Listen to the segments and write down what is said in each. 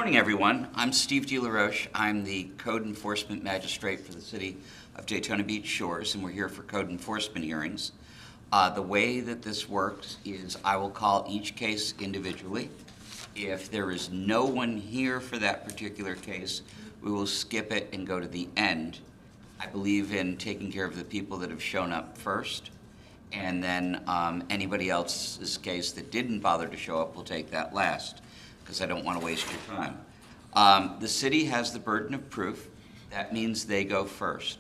morning, everyone. I'm Steve DeLaRoche. I'm the Code Enforcement Magistrate for the City of Daytona Beach Shores, and we're here for code enforcement hearings. The way that this works is I will call each case individually. If there is no one here for that particular case, we will skip it and go to the end. I believe in taking care of the people that have shown up first, and then anybody else's case that didn't bother to show up, we'll take that last, because I don't want to waste your time. The city has the burden of proof. That means they go first.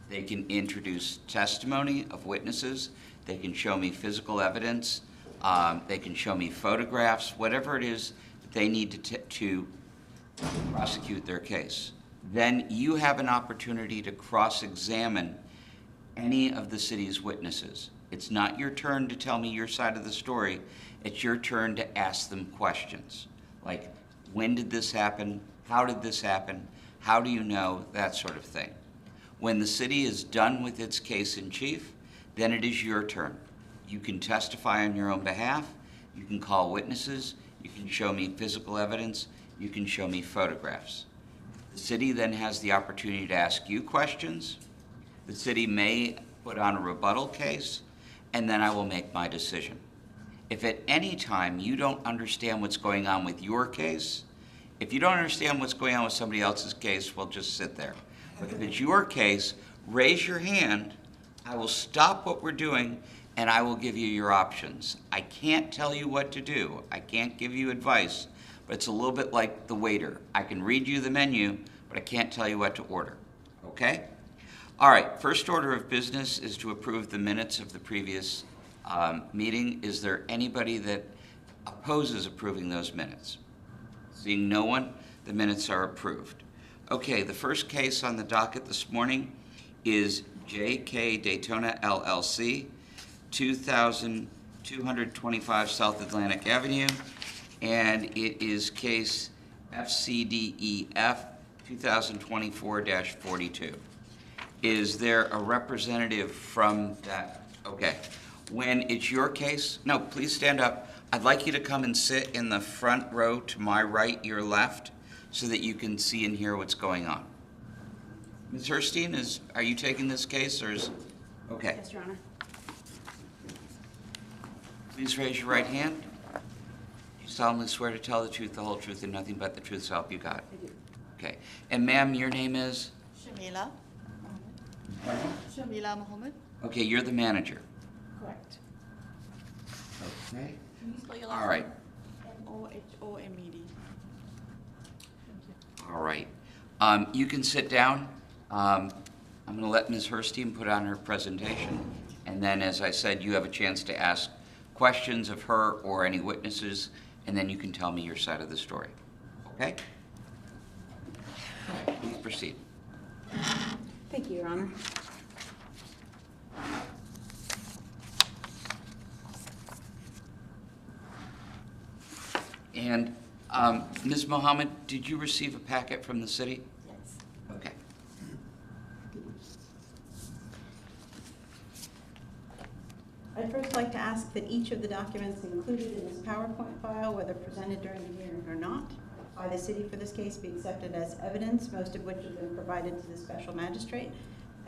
They can introduce testimony of witnesses. They can show me physical evidence. They can show me photographs, whatever it is that they need to prosecute their case. Then you have an opportunity to cross-examine any of the city's witnesses. It's not your turn to tell me your side of the story. It's your turn to ask them questions. Like, when did this happen? How did this happen? How do you know? That sort of thing. When the city is done with its case in chief, then it is your turn. You can testify on your own behalf. You can call witnesses. You can show me physical evidence. You can show me photographs. The city then has the opportunity to ask you questions. The city may put on a rebuttal case, and then I will make my decision. If at any time you don't understand what's going on with your case, if you don't understand what's going on with somebody else's case, well, just sit there. But if it's your case, raise your hand. I will stop what we're doing, and I will give you your options. I can't tell you what to do. I can't give you advice, but it's a little bit like the waiter. I can read you the menu, but I can't tell you what to order, okay? All right, first order of business is to approve the minutes of the previous meeting. Is there anybody that opposes approving those minutes? Seeing no one, the minutes are approved. Okay, the first case on the docket this morning is J.K. Daytona LLC, 2225 South Atlantic Avenue, and it is case FCDEF 2024-42. Is there a representative from that? Okay. When it's your case, no, please stand up. I'd like you to come and sit in the front row to my right, your left, so that you can see and hear what's going on. Ms. Herstein, are you taking this case, or is, okay. Yes, Your Honor. Please raise your right hand. You solemnly swear to tell the truth, the whole truth, and nothing but the truth, so help you God. I do. Okay. And ma'am, your name is? Shamila. Shamila Mohammed. Okay, you're the manager. Correct. Okay. Can you spell your last All right. name? M-O-H-O-M-E-D. All right. You can sit down. I'm going to let Ms. Herstein put on her presentation. And then, as I said, you have a chance to ask questions of her or any witnesses, and then you can tell me your side of the story. Okay? All right, please proceed. Thank you, Your Honor. And Ms. Mohammed, did you receive a packet from the city? Yes. Okay. I'd first like to ask that each of the documents included in this PowerPoint file, whether presented during the hearing or not, by the city for this case be accepted as evidence, most of which have been provided to the special magistrate,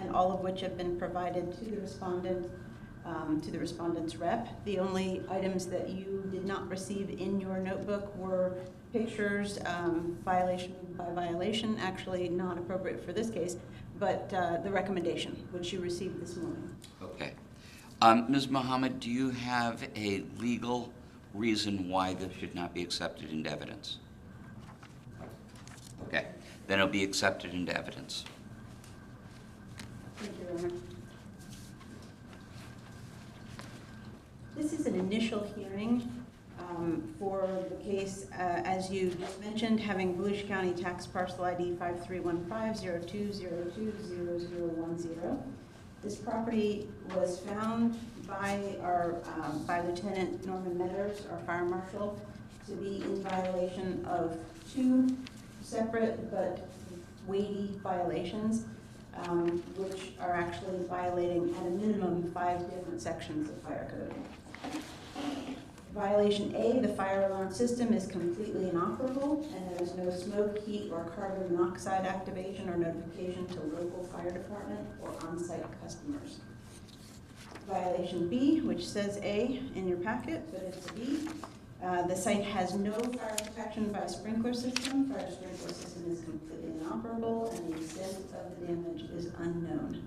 and all of which have been provided to the respondent, to the respondent's rep. The only items that you did not receive in your notebook were pictures, violation by violation, actually not appropriate for this case, but the recommendation, which you received this morning. Okay. Ms. Mohammed, do you have a legal reason why this should not be accepted into evidence? Okay. Then it'll be accepted into evidence. Thank you, Your Honor. This is an initial hearing for the case, as you just mentioned, having Volusia County Tax Parcel ID 531502020010. This property was found by by Lieutenant Norman Meadows, our fire marshal, to be in violation of two separate but weighty violations, which are actually violating at a minimum 5 different sections of fire code. Violation A, the fire alarm system is completely inoperable and there is no smoke, heat, or carbon monoxide activation or notification to local fire department or on-site customers. Violation B, which says A in your packet, but it's a B. The site has no fire protection by sprinkler system. Fire sprinkler system is completely inoperable and the extent of the damage is unknown.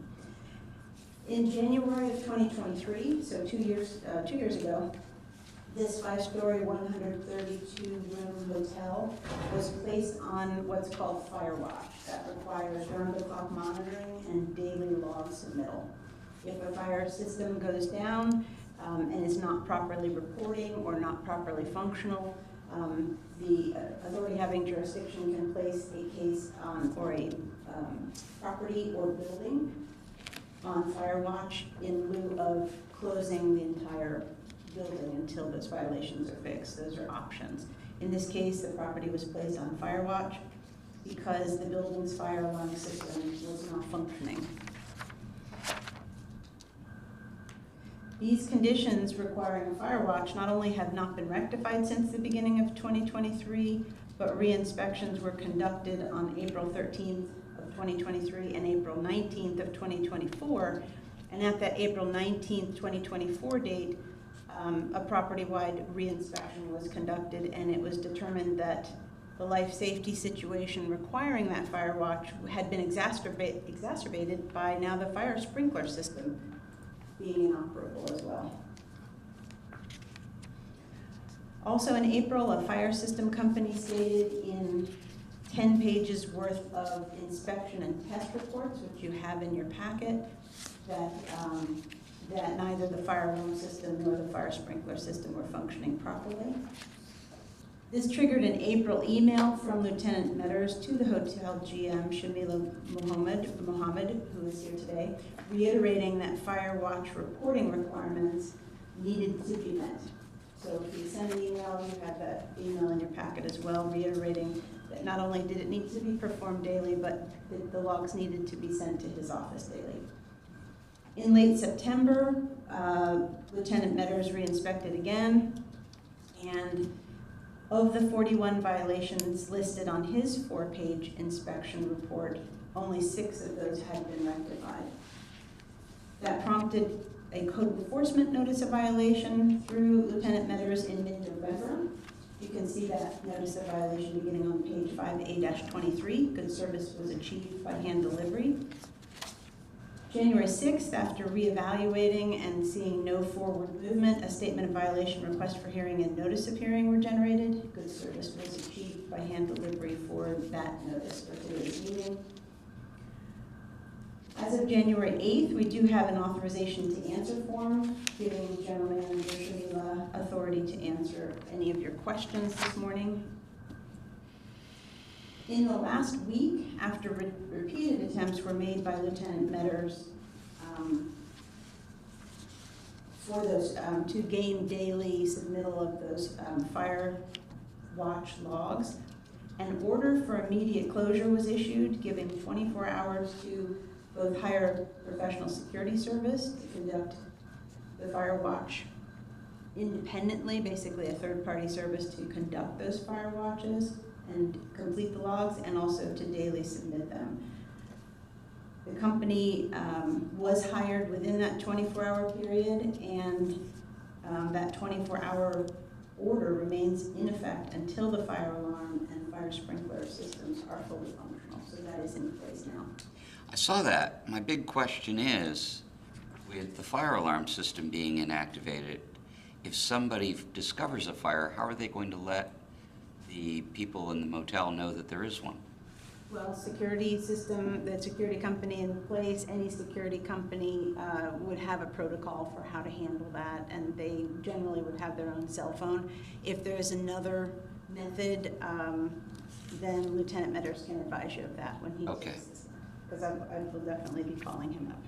In January of 2023, so 2 years ago, this 5-story, 132-room hotel was placed on what's called fire watch. That requires round-the-clock monitoring and daily log submittal. If a fire system goes down and is not properly reporting or not properly functional, the authority having jurisdiction can place a case or a property or building on fire watch in lieu of closing the entire building until those violations are fixed. Those are options. In this case, the property was placed on fire watch because the building's fire alarm system was not functioning. These conditions requiring a fire watch not only have not been rectified since the beginning of 2023, but re-inspections were conducted on April 13th of 2023 and April 19th of 2024. And at that April 19th, 2024 date, a property-wide re-inspection was conducted, and it was determined that the life safety situation requiring that fire watch had been exacerbated by now the fire sprinkler system being inoperable as well. Also in April, a fire system company stated in 10 pages worth of inspection and test reports, which you have in your packet, that neither the fire alarm system nor the fire sprinkler system were functioning properly. This triggered an April email from Lieutenant Metters to the hotel GM, Shamila Mohammed, who is here today, reiterating that fire watch reporting requirements needed to be met. So if you send an email, you have that email in your packet as well, reiterating that not only did it need to be performed daily, but that the logs needed to be sent to his office daily. In late September, Lieutenant Metters re-inspected again, and of the 41 violations listed on his 4-page inspection report, only 6 of those had been rectified. That prompted a code enforcement notice of violation through Lieutenant Metters in mid-November. You can see that notice of violation beginning on page 5A-23. Good service was achieved by hand delivery. January 6th, after reevaluating and seeing no forward movement, a statement of violation, request for hearing, and notice of hearing were generated. Good service was achieved by hand delivery for that notice for today's meeting. As of January 8th, we do have an authorization to answer form, giving General Manager Shamila authority to answer any of your questions this morning. In the last week, after repeated attempts were made by Lieutenant Metters for those to gain daily submittal of those fire watch logs, an order for immediate closure was issued, giving 24 hours to both hire professional security service to conduct the fire watch independently, basically a third-party service to conduct those fire watches and complete the logs, and also to daily submit them. The company was hired within that 24-hour period, and that 24-hour order remains in effect until the fire alarm and fire sprinkler systems are fully functional. So that is in place now. I saw that. My big question is, with the fire alarm system being inactivated, if somebody discovers a fire, how are they going to let the people in the motel know that there is one? Well, security system, the security company in place, any security company would have a protocol for how to handle that, and they generally would have their own cell phone. If there's another method, then Lieutenant Metters can advise you of that when he Okay. because I will definitely be calling him up.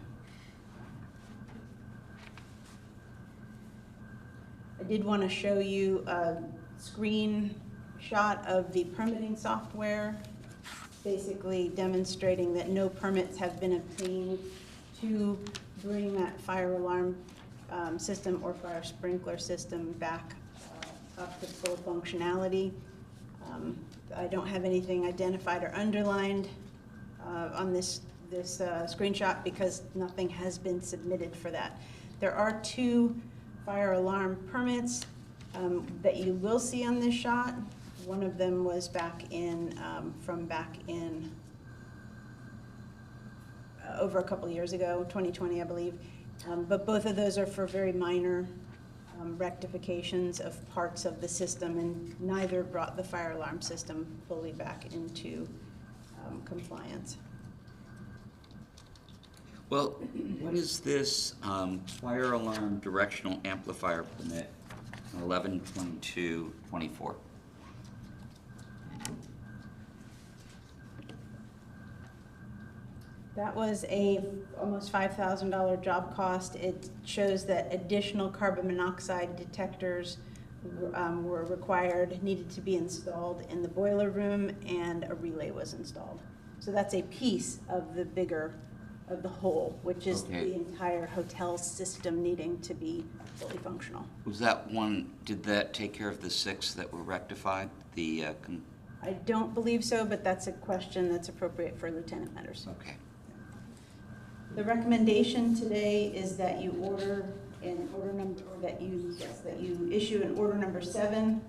I did want to show you a screenshot of the permitting software, basically demonstrating that no permits have been obtained to bring that fire alarm system or fire sprinkler system back up to full functionality. I don't have anything identified or underlined on this screenshot because nothing has been submitted for that. There are 2 fire alarm permits that you will see on this shot. One of them was back in, from back in over a couple years ago, 2020, I believe. But both of those are for very minor rectifications of parts of the system, and neither brought the fire alarm system fully back into compliance. Well, what is this fire alarm directional amplifier permit, 11/22/24? That was a almost $5,000 job cost. It shows that additional carbon monoxide detectors were required, needed to be installed in the boiler room, and a relay was installed. So that's a piece of the bigger, of the whole, which is Okay. the entire hotel system needing to be fully functional. Was that one, did that take care of the 6 that were rectified? I don't believe so, but that's a question that's appropriate for Lieutenant Metters. Okay. The recommendation today is that you order an order number, or that you issue an order number 7,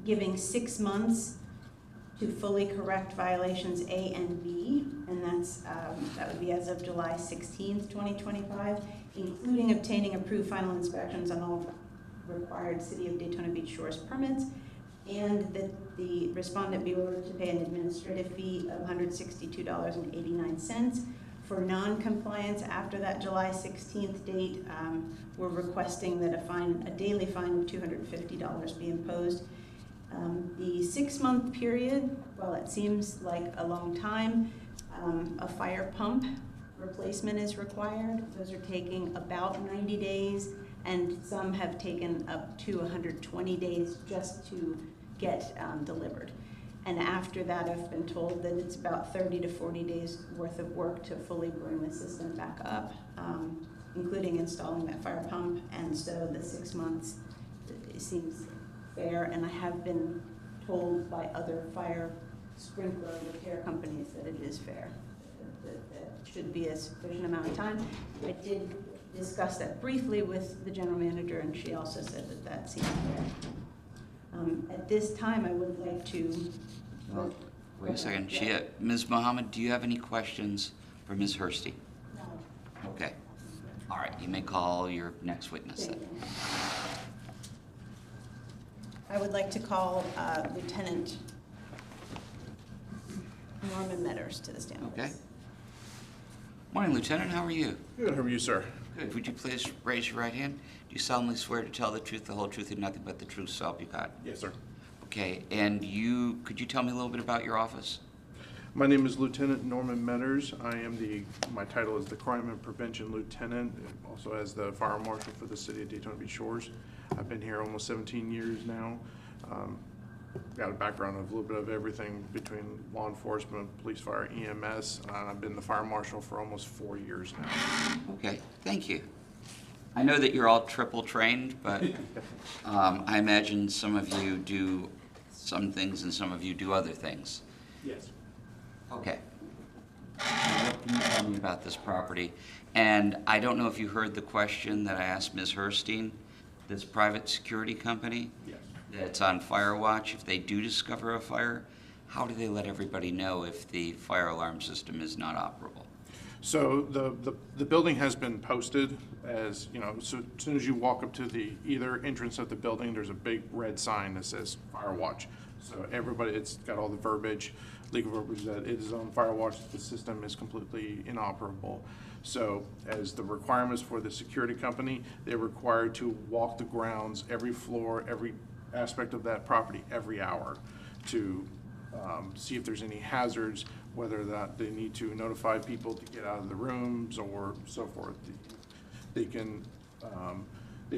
giving 6 months to fully correct violations A and B, and that would be as of July 16th, 2025, including obtaining approved final inspections on all required City of Daytona Beach Shores permits, and that the respondent be ordered to pay an administrative fee of $162.89. For non-compliance after that July 16th date, we're requesting that a daily fine of $250 be imposed. The 6-month period, while it seems like a long time, a fire pump replacement is required. Those are taking about 90 days, and some have taken up to 120 days just to get delivered. And after that, I've been told that it's about 30 to 40 days worth of work to fully bring the system back up, including installing that fire pump. And so the 6 months, it seems fair, and I have been told by other fire sprinkler repair companies that it is fair. That should be a sufficient amount of time. I did discuss that briefly with the general manager, and she also said that that seemed fair. At this time, I would like to... Wait a second. Ms. Mohammed, do you have any questions for Ms. Hursty? No. Okay. All right, you may call your next witness then. I would like to call Lieutenant Norman Metters to the stand. Okay. Morning, Lieutenant. How are you? Good, how are you, sir? Good. Would you please raise your right hand? Do you solemnly swear to tell the truth, the whole truth, and nothing but the truth, so help you God? Yes, sir. Okay, and could you tell me a little bit about your office? My name is Lieutenant Norman Metters. My title is the Crime and Prevention Lieutenant, and also as the Fire Marshal for the City of Daytona Beach Shores. I've been here almost 17 years now. Got a background of a little bit of everything between law enforcement, police, fire, EMS. I've been the Fire Marshal for almost 4 years now. Okay, thank you. I know that you're all triple trained, but I imagine some of you do some things and some of you do other things. Yes. Okay. Now, what can you tell me about this property? And I don't know if you heard the question that I asked Ms. Herstein, this private security company Yes. that's on fire watch. If they do discover a fire, how do they let everybody know if the fire alarm system is not operable? So the building has been posted as, so as soon as you walk up to the either entrance of the building, there's a big red sign that says Fire Watch. So everybody, it's got all the verbiage, legal verbiage that it is on Fire Watch, the system is completely inoperable. So as the requirements for the security company, they're required to walk the grounds, every floor, every aspect of that property every hour to see if there's any hazards, whether that they need to notify people to get out of the rooms or so forth. They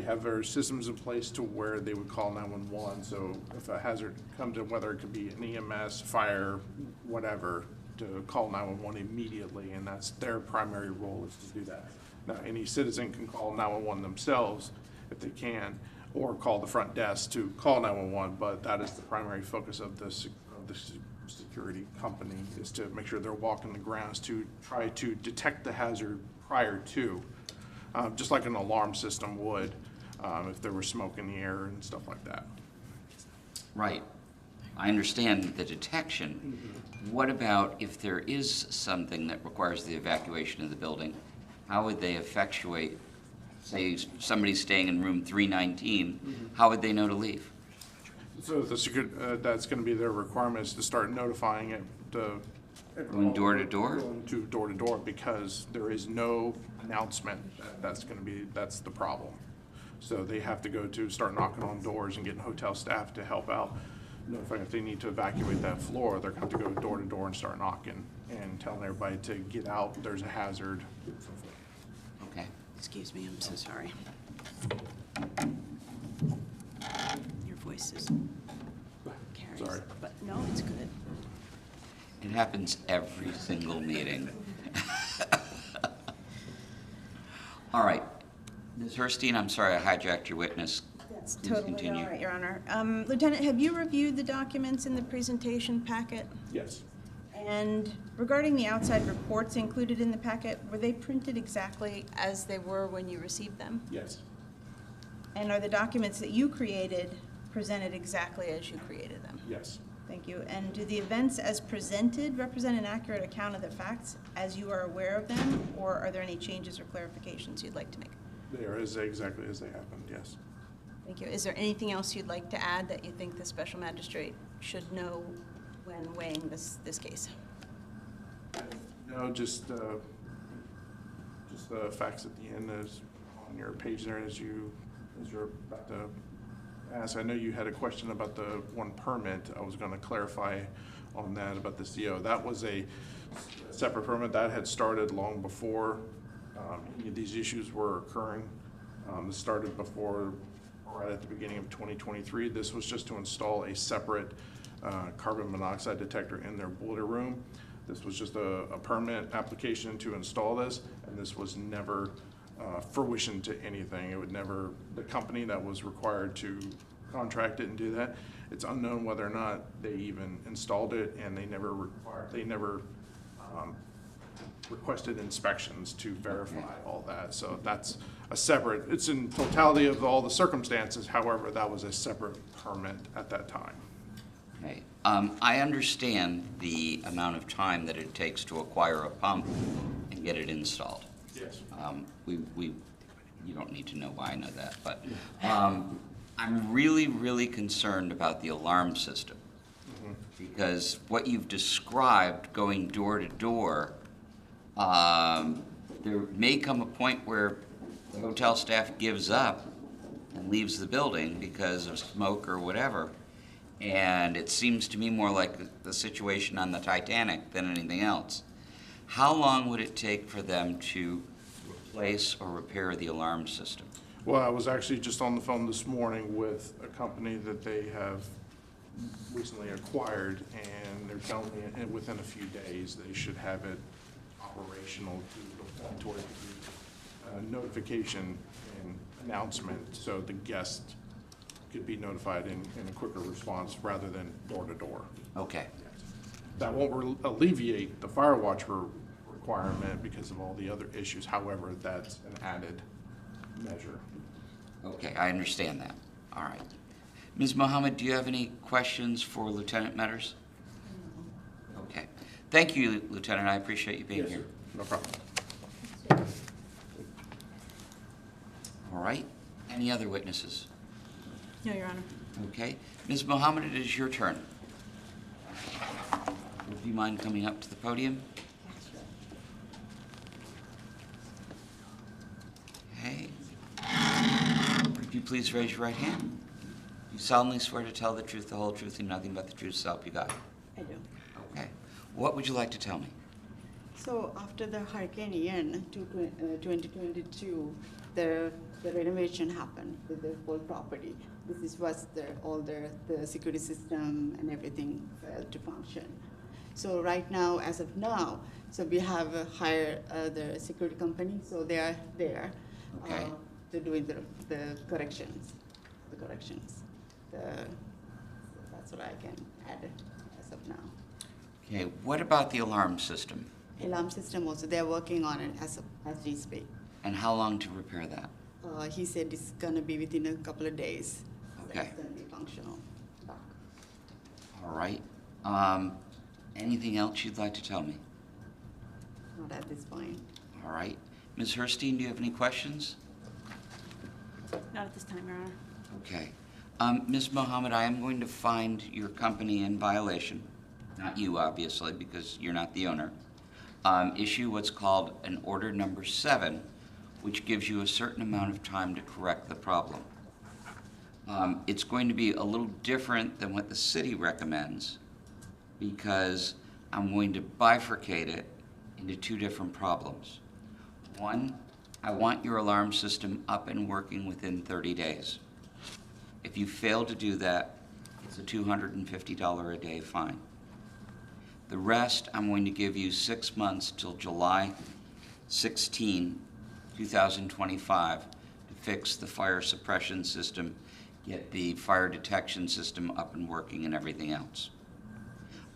have their systems in place to where they would call 911. So if a hazard comes in, whether it could be an EMS, fire, whatever, to call 911 immediately, and that's their primary role is to do that. Now, any citizen can call 911 themselves if they can, or call the front desk to call 911, but that is the primary focus of the security company, is to make sure they're walking the grounds to try to detect the hazard prior to, just like an alarm system would, if there was smoke in the air and stuff like that. Right. I understand the detection. What about if there is something that requires the evacuation of the building? How would they effectuate, say, somebody's staying in room 319, how would they know to leave? So that's going to be their requirement, is to start notifying it. Going door to door? Going to door to door, because there is no announcement. That's the problem. So they have to start knocking on doors and getting hotel staff to help out. Notifying if they need to evacuate that floor, they're going to have to go door to door and start knocking and telling everybody to get out, there's a hazard. Okay. Excuse me, I'm so sorry. Your voice is carries. Sorry. But no, it's good. It happens every single meeting. All right. Ms. Herstein, I'm sorry I hijacked your witness. That's Please totally continue. all right, Your Honor. Lieutenant, have you reviewed the documents in the presentation packet? Yes. And regarding the outside reports included in the packet, were they printed exactly as they were when you received them? Yes. And are the documents that you created presented exactly as you created them? Yes. Thank you. And do the events as presented represent an accurate account of the facts as you are aware of them, or are there any changes or clarifications you'd like to make? They are exactly as they happened, yes. Thank you. Is there anything else you'd like to add that you think the special magistrate should know when weighing this case? No, just the facts at the end is on your page there as you're about to ask. I know you had a question about the one permit. I was going to clarify on that about the CO. That was a separate permit that had started long before any of these issues were occurring. It started before, right at the beginning of 2023. This was just to install a separate carbon monoxide detector in their boiler room. This was just a permit application to install this, and this was never fruition to anything. It would never, the company that was required to contract it and do that, it's unknown whether or not they even installed it, and they never requested inspections to verify all that. So that's a separate, it's in totality of all the circumstances. However, that was a separate permit at that time. Okay. I understand the amount of time that it takes to acquire a pump and get it installed. Yes. You don't need to know why I know that, but I'm really, really concerned about the alarm system. Because what you've described, going door to door, there may come a point where the hotel staff gives up and leaves the building because of smoke or whatever. And it seems to me more like the situation on the Titanic than anything else. How long would it take for them to replace or repair the alarm system? Well, I was actually just on the phone this morning with a company that they have recently acquired, and they're telling me within a few days they should have it operational to the point where notification and announcement, so the guest could be notified in a quicker response rather than door to door. Okay. That won't alleviate the fire watch requirement because of all the other issues. However, that's an added measure. Okay, I understand that. All right. Ms. Mohammed, do you have any questions for Lieutenant Metters? Okay. Thank you, Lieutenant. I appreciate you being Yes, here. sir. No problem. All All right. Any other witnesses? No, Your Honor. Okay. Ms. Mohammed, it is your turn. Would you mind coming up to the podium? Okay. Would you please raise your right hand? You solemnly swear to tell the truth, the whole truth, and nothing but the truth, so help you God. I do. Okay. What would you like to tell me? So after the Hurricane Ian, 2022, the renovation happened with the whole property. This is what all the security system and everything failed to function. So right now, as of now, so we have hired the security company, so they are there. Okay. To doing the corrections, so that's what I can add as of now. Okay, what about the alarm system? Alarm system also, they're working on it as we speak. And how long to repair that? He said it's gonna be within a couple of days. Okay. So it's gonna be functional back. All right. Anything else you'd like to tell me? Not at this point. All right. Ms. Herstein, do you have any questions? Not at this time, Your Honor. Okay. Ms. Mohammed, I am going to find your company in violation, not you, obviously, because you're not the owner. Issue what's called an order number 7, which gives you a certain amount of time to correct the problem. It's going to be a little different than what the city recommends, because I'm going to bifurcate it into 2 different problems. One, I want your alarm system up and working within 30 days. If you fail to do that, it's a $250 a day fine. The rest, I'm going to give you 6 months till July 16, 2025 to fix the fire suppression system, get the fire detection system up and working and everything else.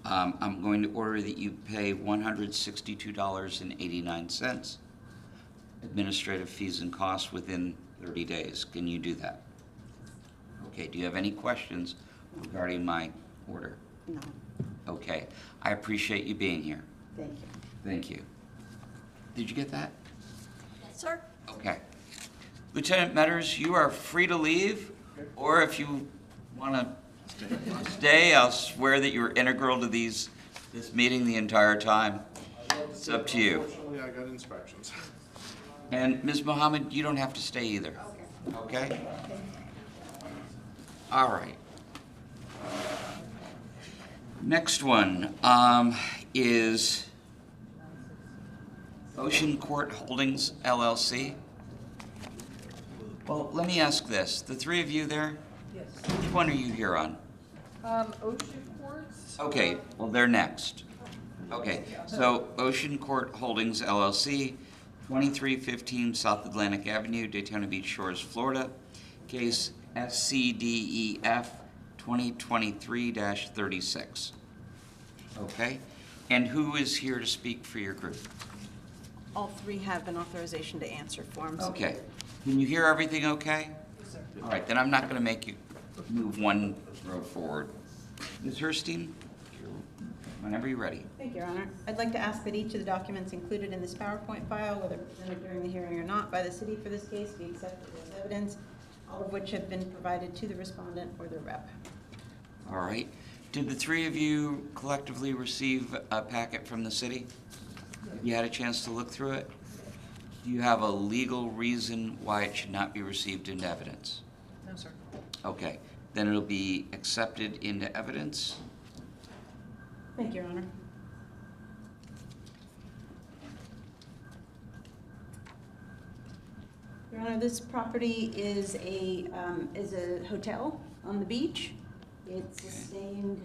I'm going to order that you pay $162.89 administrative fees and costs within 30 days. Can you do that? Okay, do you have any questions regarding my order? No, Okay, I appreciate you being here. thank you. Thank you. Did you get that? Yes, sir. Okay. Lieutenant Metters, you are free to leave, or if you want to stay, I'll swear that you were integral to this meeting the entire time. It's up to you. Unfortunately, I got inspections. And Ms. Mohammed, you don't have to stay either. Okay? All right. Next one is Ocean Court Holdings, LLC. Well, let me ask this. The 3 of you there, Yes. which one are you here on? Ocean Courts? Okay, well, they're next. Okay, so Ocean Court Holdings, LLC, 2315 South Atlantic Avenue, Daytona Beach Shores, Florida. Case SCDEF 2023-36. Okay, and who is here to speak for your group? All 3 have an authorization to answer forms. Okay, can you hear everything okay? Yes, sir. All right, then I'm not going to make you move one row forward. Ms. Herstein, whenever you're ready. Thank you, Your Honor. I'd like to ask that each of the documents included in this PowerPoint file, whether presented during the hearing or not by the city for this case, be accepted as evidence, all of which have been provided to the respondent or their rep. All right. Did the 3 of you collectively receive a packet from the city? You had a chance to look through it? Do you have a legal reason why it should not be received into evidence? No, sir. Okay, then it'll be accepted into evidence. Thank you, Your Honor. Your Honor, this property is a hotel on the beach. It sustained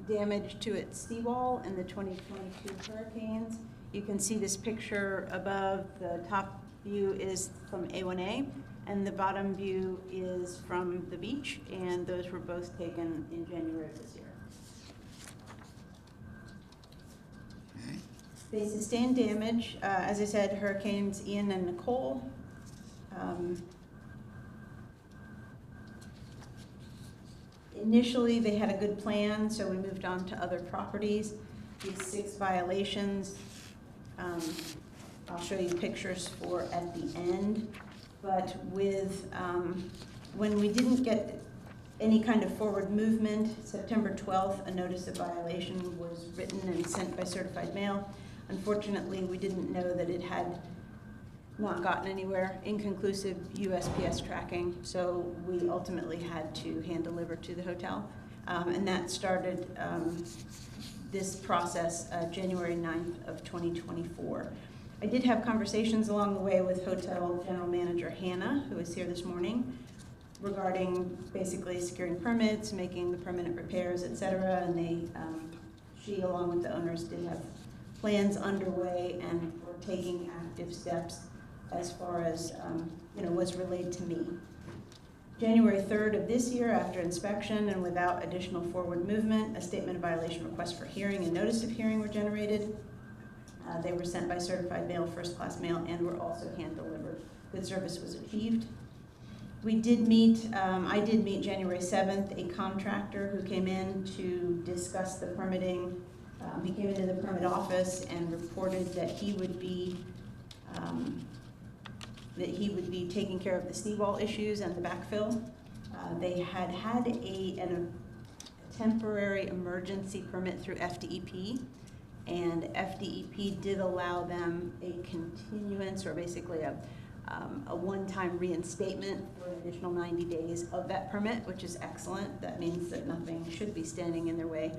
damage to its seawall in the 2022 hurricanes. You can see this picture above. The top view is from A1A, and the bottom view is from the beach, and those were both taken in January of this year. Okay. They sustained damage, as I said, Hurricanes Ian and Nicole. Initially, they had a good plan, so we moved on to other properties. These 6 violations, I'll show you pictures for at the end. But with, when we didn't get any kind of forward movement, September 12th, a notice of violation was written and sent by certified mail. Unfortunately, we didn't know that it had not gotten anywhere, inconclusive USPS tracking, so we ultimately had to hand deliver to the hotel. And that started this process January 9th of 2024. I did have conversations along the way with Hotel General Manager Hannah, who is here this morning, regarding basically securing permits, making the permanent repairs, et cetera, and they she, along with the owners, did have plans underway and were taking active steps as far as, was relayed to me. January 3rd of this year, after inspection and without additional forward movement, a statement of violation request for hearing and notice of hearing were generated. They were sent by certified mail, first-class mail, and were also hand-delivered. Good service was achieved. We did meet, I did meet January 7th, a contractor who came in to discuss the permitting. He came into the permit office and reported that he would be taking care of the seawall issues and the backfill. They had a temporary emergency permit through FDEP, and FDEP did allow them a continuance, or basically a one-time reinstatement for an additional 90 days of that permit, which is excellent. That means that nothing should be standing in their way,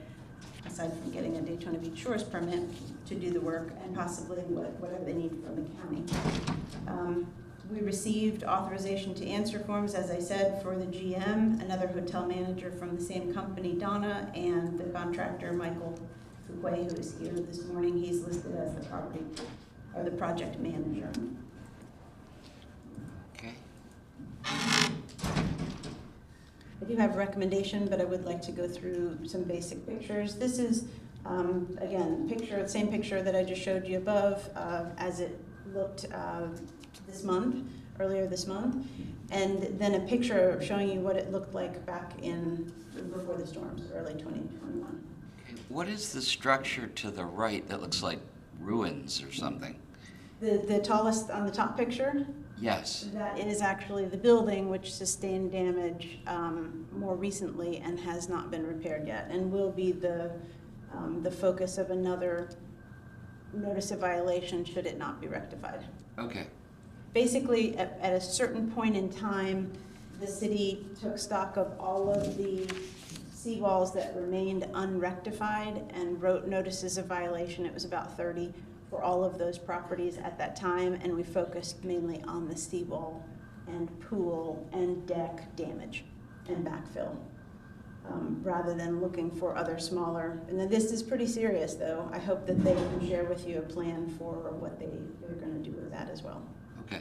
aside from getting a Daytona Beach Shores permit to do the work and possibly whatever they need from the county. We received authorization to answer forms, as I said, for the GM, another hotel manager from the same company, Donna, and the contractor, Michael Fuquay, who is here this morning. He's listed as the project manager. Okay. I do have a recommendation, but I would like to go through some basic pictures. This is, again, same picture that I just showed you above, as it looked earlier this month, and then a picture showing you what it looked like back before the storms, early 2021. Okay. What is the structure to the right that looks like ruins or something? The tallest on the top picture? Yes. That is actually the building, which sustained damage more recently and has not been repaired yet, and will be the focus of another notice of violation should it not be rectified. Okay. Basically, at a certain point in time, the city took stock of all of the seawalls that remained unrectified and wrote notices of violation. It was about 30 for all of those properties at that time, and we focused mainly on the seawall and pool and deck damage and backfill, rather than looking for other smaller. And then this is pretty serious, though. I hope that they can share with you a plan for what they're going to do with that as well. Okay.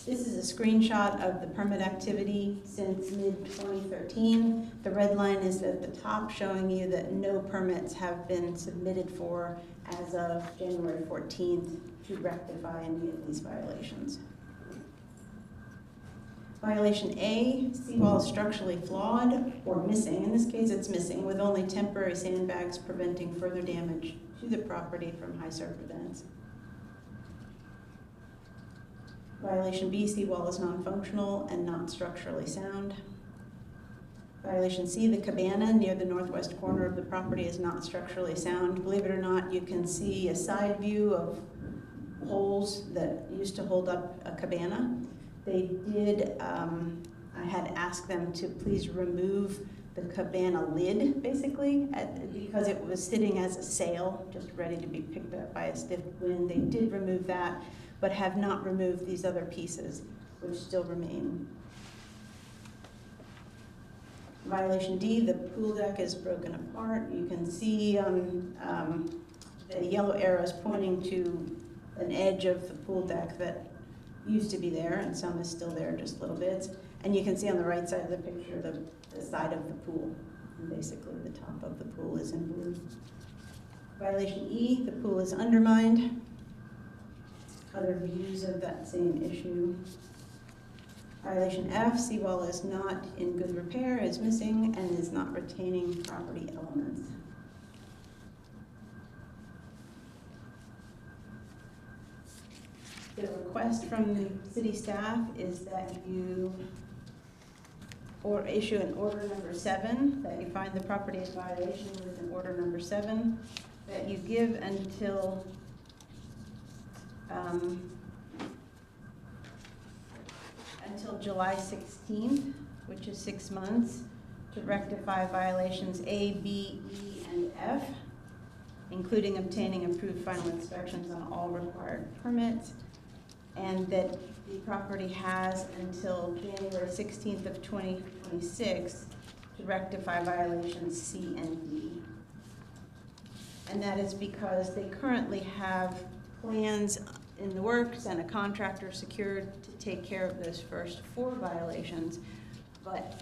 This is a screenshot of the permit activity since mid-2013. The red line is at the top, showing you that no permits have been submitted for as of January 14th to rectify any of these violations. Violation A, seawall is structurally flawed or missing. In this case, it's missing, with only temporary sandbags preventing further damage to the property from high surf events. Violation B, seawall is non-functional and not structurally sound. Violation C, the cabana near the northwest corner of the property is not structurally sound. Believe it or not, you can see a side view of holes that used to hold up a cabana. They did, I had asked them to please remove the cabana lid, basically, because it was sitting as a sail, just ready to be picked up by a stiff wind. They did remove that, but have not removed these other pieces, which still remain. Violation D, the pool deck is broken apart. You can see the yellow arrows pointing to an edge of the pool deck that used to be there, and some is still there, just little bits. And you can see on the right side of the picture the side of the pool. And basically the top of the pool is in blue. Violation E, the pool is undermined. Other views of that same issue. Violation F, seawall is not in good repair, is missing, and is not retaining property elements. The request from the city staff is that you issue an order number 7, that you find the property in violation with an order number 7, that you give until July 16th, which is 6 months, to rectify violations A, B, E, and F, including obtaining approved final inspections on all required permits, and that the property has until January 16th of 2026 to to rectify violations C and D. And that is because they currently have plans in the works and a contractor secured to take care of those first 4 violations, but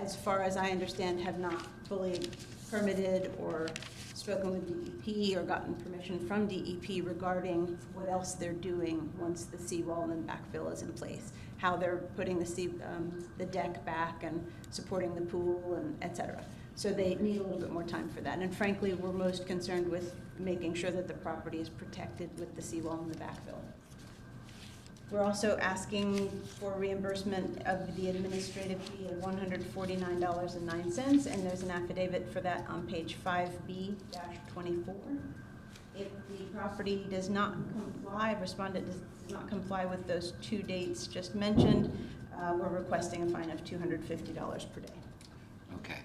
as far as I understand, have not fully permitted or spoken with DEP or gotten permission from DEP regarding what else they're doing once the seawall and backfill is in place, how they're putting the deck back and supporting the pool and et cetera. So they need a little bit more time for that. And frankly, we're most concerned with making sure that the property is protected with the seawall and the backfill. We're also asking for reimbursement of the administrative fee of $149.09, and there's an affidavit for that on page 5B-24. If the property does not comply, respondent does not comply with those 2 dates just mentioned, we're requesting a fine of $250 per day. Okay.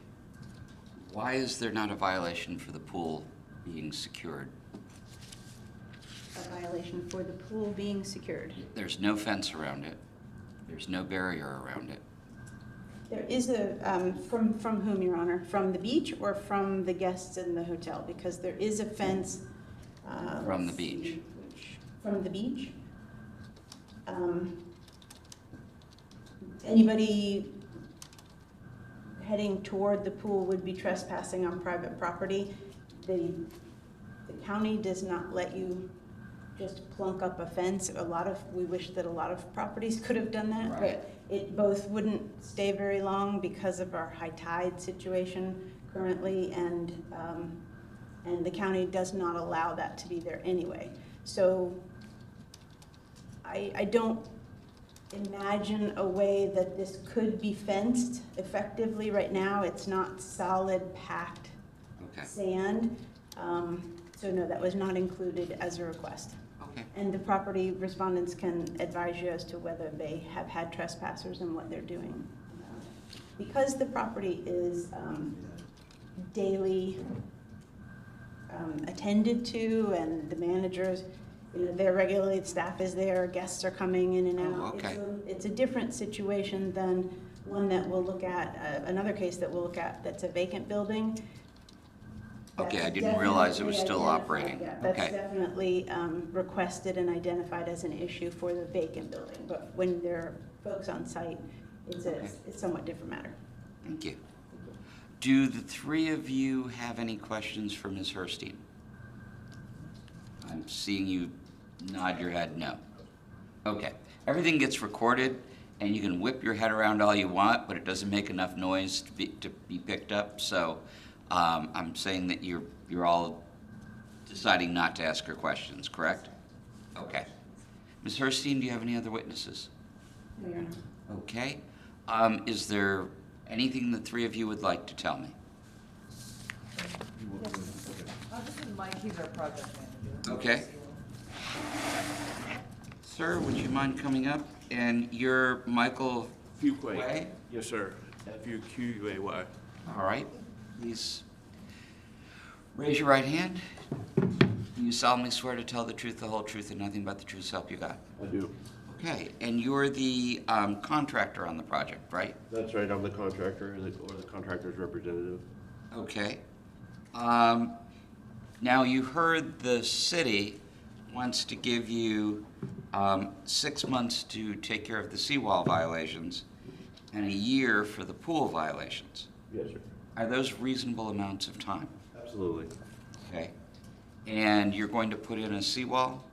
Why is there not a violation for the pool being secured? A violation for the pool being secured. There's no fence around it. There's no barrier around it. There is a, from whom, Your Honor? From the beach or from the guests in the hotel? Because there is a fence. From the beach. From the beach? Anybody heading toward the pool would be trespassing on private property. The county does not let you just plunk up a fence. We wish that a lot of properties could have done that, Right. but it both wouldn't stay very long because of our high tide situation currently, and the county does not allow that to be there anyway. So I don't imagine a way that this could be fenced effectively right now. It's not solid packed Okay. sand. So no, that was not included as a request. Okay. And the property respondents can advise you as to whether they have had trespassers and what they're doing. Because the property is daily attended to, and the managers, they're regularly, the staff is there, guests are coming in and out. Oh, okay. It's a different situation than one that we'll look at, another case that we'll look at that's a vacant building. Okay, I That's didn't realize it was definitely still identified, operating. yeah. That's Okay. definitely requested and identified as an issue for the vacant building. But when there are folks on site, it's a somewhat different matter. Thank you. Do the 3 of you have any questions for Ms. Herstein? I'm seeing you nod your head no. Okay. Everything gets recorded, and you can whip your head around all you want, but it doesn't make enough noise to be picked up. So I'm saying that you're all deciding not to ask her questions, correct? Okay. Ms. Herstein, do you have any other witnesses? No, Your Honor. Okay. Is there anything the 3 of you would like to tell me? This is Mike, he's our project manager. Okay. Sir, would you mind coming up? And you're Michael Fuquay. Way? Yes, sir. Fuqay. All right. Please raise your right hand. Do you solemnly swear to tell the truth, the whole truth, and nothing but the truth, so help you God? I do. Okay. And you're the contractor on the project, right? That's right. I'm the contractor or the contractor's representative. Okay. Now, you heard the city wants to give you 6 months to take care of the seawall violations and a year for the pool violations. Yes, sir. Are those reasonable amounts of time? Absolutely. Okay. And you're going to put in a seawall?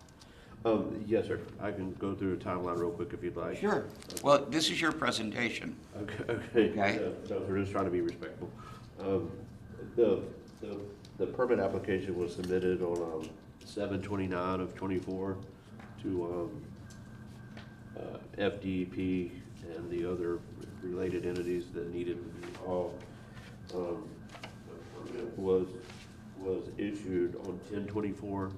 Yes, sir. I can go through a timeline real quick if you'd like. Sure. Well, this is your presentation. Okay. Okay. No, we're just trying to be respectful. The permit application was submitted on 7/29 of '24 to FDEP and the other related entities that needed to be involved. The permit was issued on 10/24.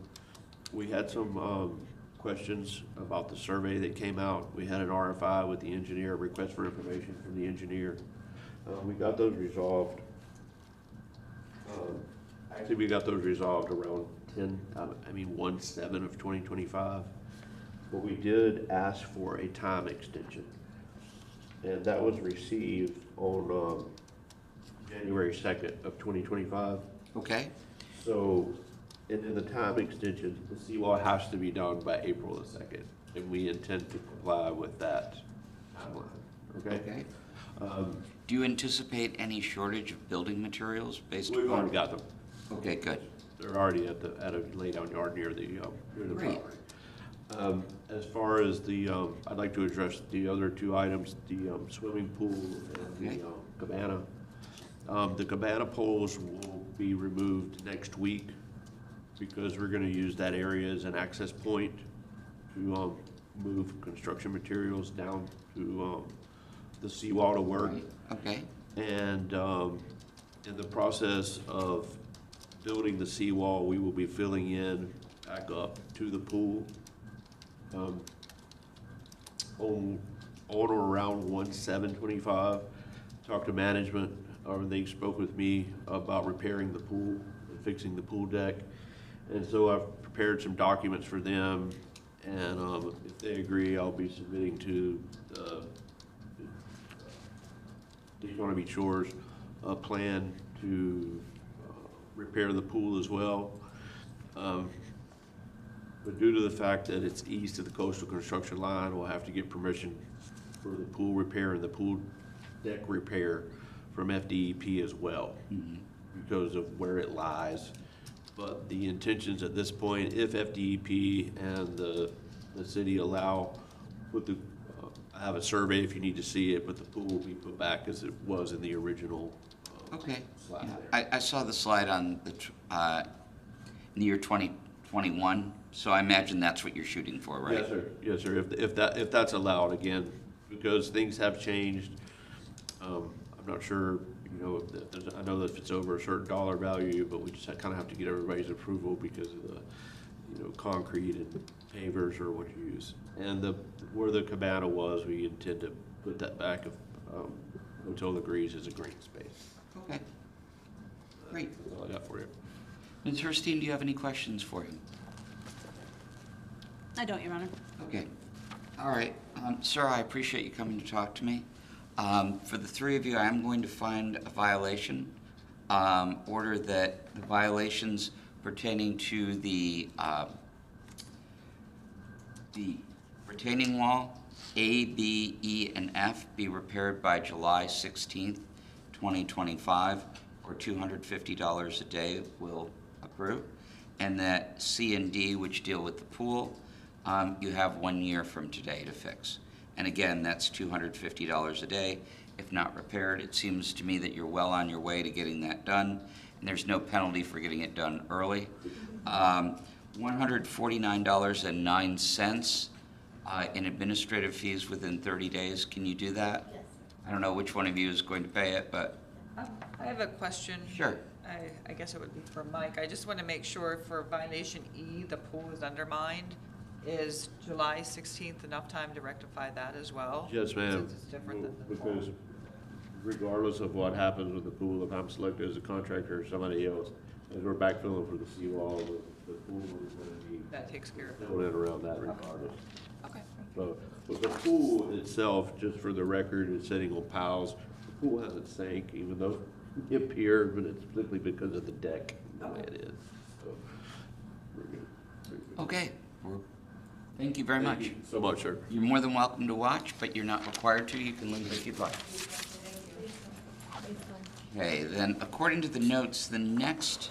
We had some questions about the survey that came out. We had an RFI with the engineer, request for information from the engineer. We got those resolved. Actually, we got those resolved around 1/7 of 2025. But we did ask for a time extension. And that was received on January 2nd of 2025. Okay, So, and then the time extension, the seawall has to be done by April the 2nd, and we intend to comply with that timeline, okay? okay. Do you anticipate any shortage of building materials based We've upon? already got them. Okay, good. They're already at a lay-down yard near the Great. property. As far as the, I'd like to address the other two items, the swimming pool and Okay. the cabana. The cabana poles will be removed next week because we're gonna use that area as an access point to move construction materials down to the seawall to work. Right, okay, And in the process of building the seawall, we will be filling in back up to the pool. On or around 1/7/25, talked to management, or they spoke with me about repairing the pool and fixing the pool deck. And so I've prepared some documents for them, and if they agree, I'll be submitting to Daytona Beach Shores a plan to repair the pool as well. But due to the fact that it's east of the coastal construction line, we'll have to get permission for the pool repair and the pool deck repair from FDEP as well, because of where it lies. But the intentions at this point, if FDEP and the city allow, I have a survey if you need to see it, but the pool will be put back as it was in the original okay. slide. Yeah, I saw the slide on the, in the year 2021, so I imagine that's what you're shooting for, right? Yes, sir. Yes, sir. If that's allowed, again, because things have changed. I'm not sure, you know, I know that if it's over a certain dollar value, but we just kind of have to get everybody's approval because of the, you know, concrete and pavers or what you use. And where the cabana was, we intend to put that back if Hotel agrees as a green space. Okay, great. That's all I got for you. Ms. Herstein, do you have any questions for him? I don't, Your Honor. Okay, all right. Sir, I appreciate you coming to talk to me. For the three of you, I am going to find a violation, order that the violations pertaining to the retaining wall, A, B, E, and F be repaired by July 16th, 2025, or $250 a day will approve. And that C and D, which deal with the pool, you have 1 year from today to fix. And again, that's $250 a day. If not repaired, it seems to me that you're well on your way to getting that done, and there's no penalty for getting it done early. $149.09 in administrative fees within 30 days. Can you do that? Yes. I don't know which one of you is going to pay it, but I have a question. sure. I guess it would be for Mike. I just want to make sure for violation E, the pool is undermined. Is July 16th enough time to rectify that as well? Yes, ma'am. Since it's different than the pool. Because regardless of what happens with the pool, if I'm selected as a contractor or somebody else, as we're backfilling for the seawall, the pool is going to be That takes care of it. filled in around that regardless. Okay. So, but the pool itself, just for the record, is sitting on piles. The pool hasn't sank, even though it appeared, but it's simply because of the deck, the way it is. So, we're good. We're good. Okay. Thank you very much. Thank you so much, sir. You're more than welcome to watch, but you're not required to. You can leave if you'd like. Okay, then according to the notes, the next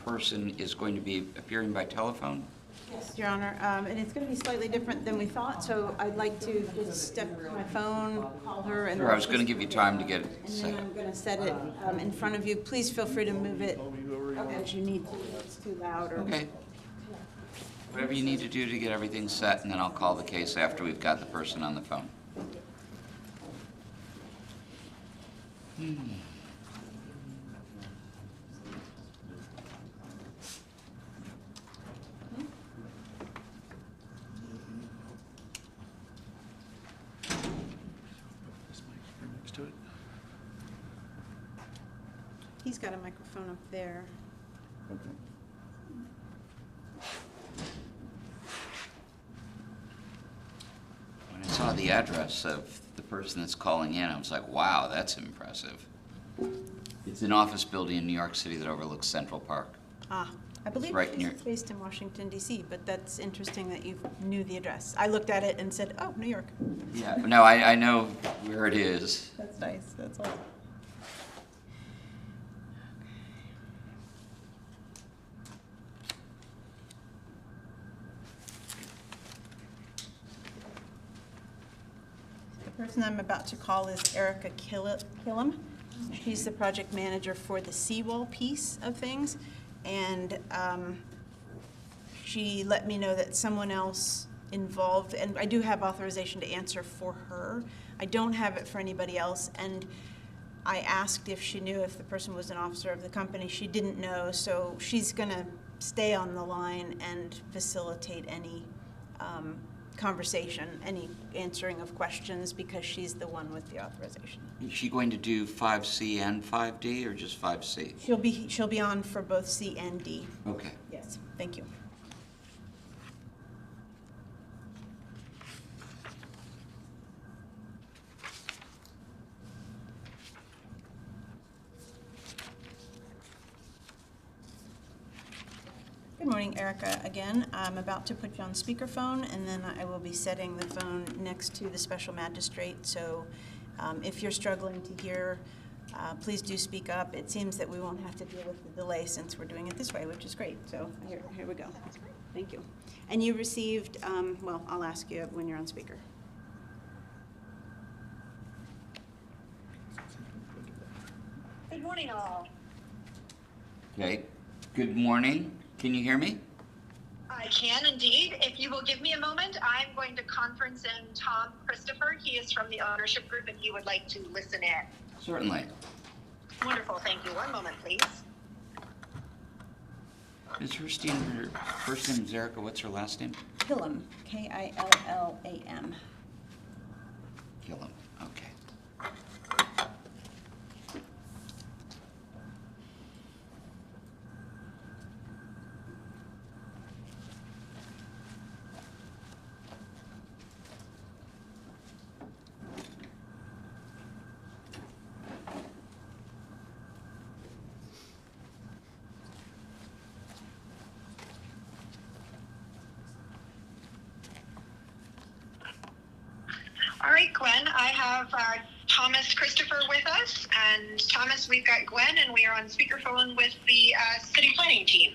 person is going to be appearing by telephone. Yes, Your Honor, and it's going to be slightly different than we thought, so I'd like to just step to my phone, call her, and... Sure, I was going to give you time to get it And set then up. I'm going to set it in front of you. Please feel free to move it as you need to, if it's too loud or... Okay. Whatever you need to do to get everything set, and then I'll call the case after we've got the person on the phone. He's got a microphone up there. When I saw the address of the person that's calling in, I was like, wow, that's impressive. It's an office building in New York City that overlooks Central Park. Ah, I believe right near- it's based in Washington DC, but that's interesting that you knew the address. I looked at it and said, oh, New York. Yeah, no, I know where it is. That's nice, that's awesome. The person I'm about to call is Erica Killam. She's the project manager for the seawall piece of things, and she let me know that someone else involved, and I do have authorization to answer for her. I don't have it for anybody else, and I asked if she knew if the person was an officer of the company. She didn't know, so she's gonna stay on the line and facilitate any conversation, any answering of questions, because she's the one with the authorization. Is she going to do 5C and 5D, or just 5C? She'll be on for both C and D. Okay. Yes, thank you. Good morning, Erica, again. I'm about to put you on speakerphone, and then I will be setting the phone next to the special magistrate. So if you're struggling to hear, please do speak up. It seems that we won't have to deal with the delay since we're doing it this way, which is great. So here we go. Thank you. And you received, well, I'll ask you when you're on speaker. Good morning, all. Okay. Good morning. Can you hear me? I can indeed. If you will give me a moment, I'm going to conference in Tom Christopher. He is from the ownership group, and he would like to listen in. Certainly. Wonderful. Thank you. One moment, please. Ms. Herstein, her first name is Erica. What's her last name? Killam, Killam. Killam. Okay. All right, Gwen, I have Thomas Christopher with us. And Thomas, we've got Gwen, and we are on speakerphone with the city planning team.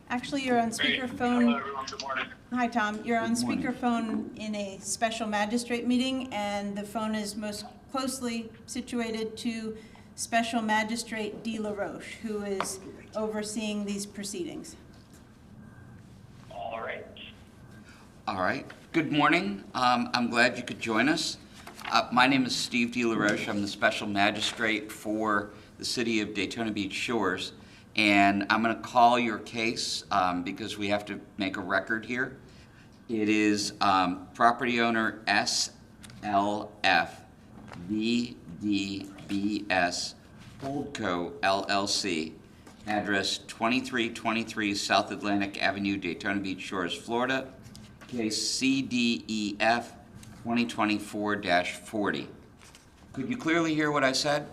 Actually, you're on Great. speakerphone. Hello, everyone. Good morning. Hi, Tom. You're on Good morning. speakerphone in a special magistrate meeting, and the phone is most closely situated to Special Magistrate De La Roche, who is overseeing these proceedings. All right. All right. Good morning. I'm glad you could join us. My name is Steve De La Roche. I'm the special magistrate for the city of Daytona Beach Shores. And I'm going to call your case because we have to make a record here. It is property owner SLF VDBS Holdco LLC, address 2323 South Atlantic Avenue, Daytona Beach Shores, Florida, case CDEF 2024-40. Could you clearly hear what I said?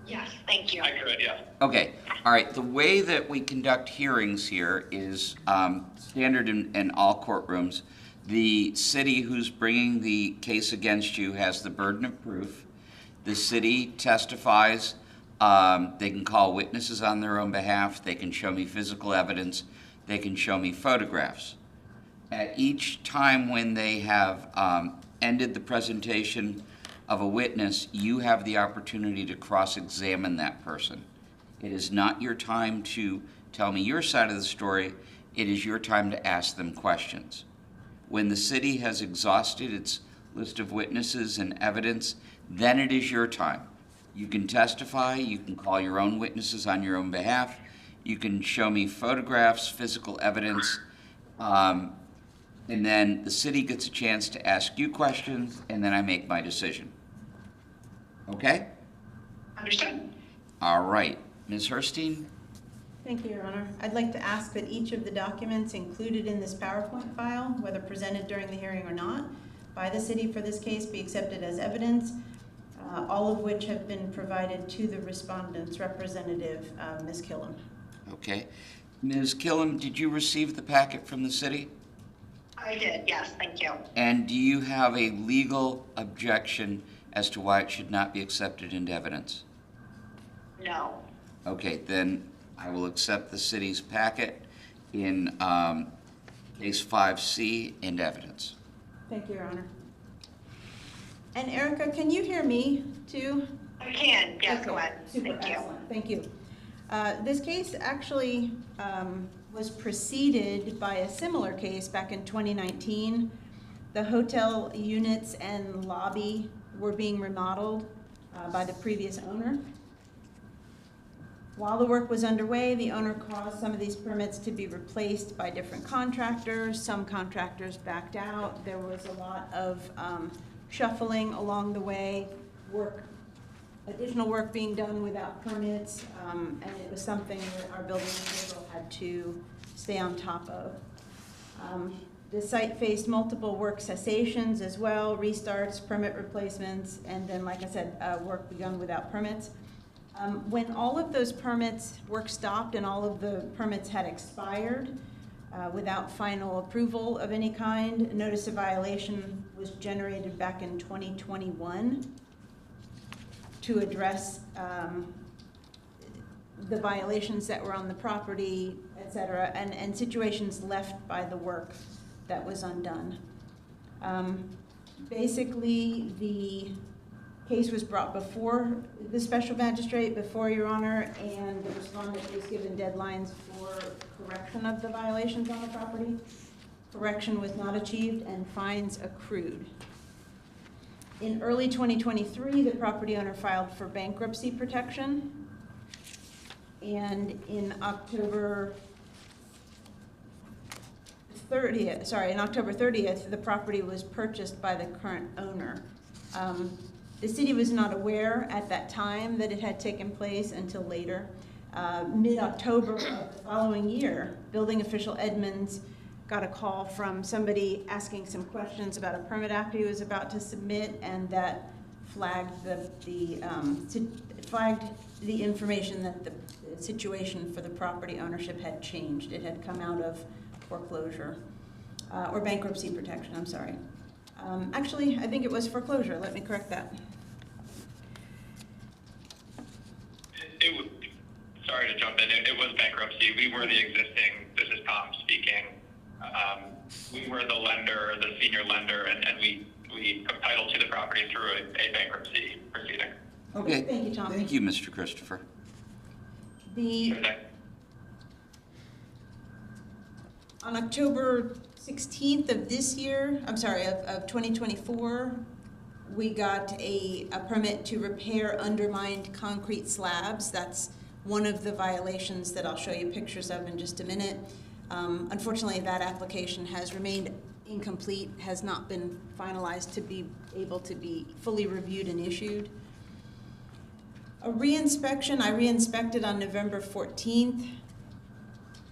Yes, thank you. I could, yeah. Okay, all right. The way that we conduct hearings here is standard in all courtrooms. The city who's bringing the case against you has the burden of proof. The city testifies. They can call witnesses on their own behalf. They can show me physical evidence. They can show me photographs. At each time when they have ended the presentation of a witness, you have the opportunity to cross-examine that person. It is not your time to tell me your side of the story. It is your time to ask them questions. When the city has exhausted its list of witnesses and evidence, then it is your time. You can testify, you can call your own witnesses on your own behalf, you can show me photographs, physical evidence, and then the city gets a chance to ask you questions, and then I make my decision. Okay? Understood. All right. Ms. Herstein? Thank you, Your Honor. I'd like to ask that each of the documents included in this PowerPoint file, whether presented during the hearing or not, by the city for this case be accepted as evidence. all of which have been provided to the respondent's representative, Ms. Killam. Okay. Ms. Killam, did you receive the packet from the city? I did, yes, thank you. And do you have a legal objection as to why it should not be accepted into evidence? No. Okay, then I will accept the city's packet in case 5C into evidence. Thank you, Your Honor. And Erica, can you hear me too? I can, yes, Okay, go ahead. Super, Thank you. excellent, thank you. This case actually was preceded by a similar case back in 2019. The hotel units and lobby were being remodeled by the previous owner. While the work was underway, the owner caused some of these permits to be replaced by different contractors. Some contractors backed out. There was a lot of shuffling along the way, additional work being done without permits, and it was something that our building official had to stay on top of. The site faced multiple work cessations as well, restarts, permit replacements, and then, like I said, work begun without permits. When all of those permits, work stopped and all of the permits had expired without final approval of any kind, notice of violation was generated back in 2021 to address the violations that were on the property, et cetera, and situations left by the work that was undone. Basically, the case was brought before the special magistrate, before Your Honor, and the respondent was given deadlines for correction of the violations on the property. Correction was not achieved and fines accrued. In early 2023, the property owner filed for bankruptcy protection. And in October 30th, the property was purchased by the current owner. The city was not aware at that time that it had taken place until later. Mid-October of the following year, building official Edmonds got a call from somebody asking some questions about a permit app he was about to submit, and that flagged the information that the situation for the property ownership had changed. It had come out of foreclosure, or bankruptcy protection, I'm sorry. Actually, I think it was foreclosure. Let me correct that. Sorry to jump in. It was bankruptcy. We were the existing, this is Tom speaking. We were the lender, the senior lender, and we took title to the property through a bankruptcy proceeding. Okay. Thank you, Tom. Thank you, Mr. Christopher. On October 16th of this year, of 2024, we got a permit to repair undermined concrete slabs. That's one of the violations that I'll show you pictures of in just a minute. Unfortunately, that application has remained incomplete, has not been finalized to be able to be fully reviewed and issued. A reinspection, I reinspected on November 14th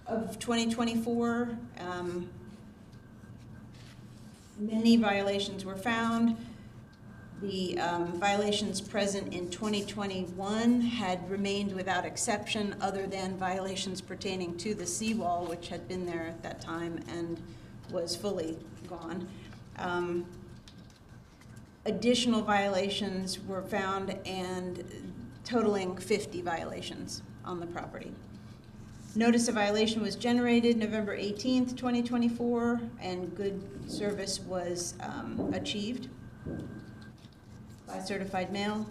of 2024. Many violations were found. The violations present in 2021 had remained without exception, other than violations pertaining to the seawall, which had been there at that time and was fully gone. Additional violations were found, and totaling 50 violations on the property. Notice of violation was generated November 18th, 2024, and good service was achieved by certified mail.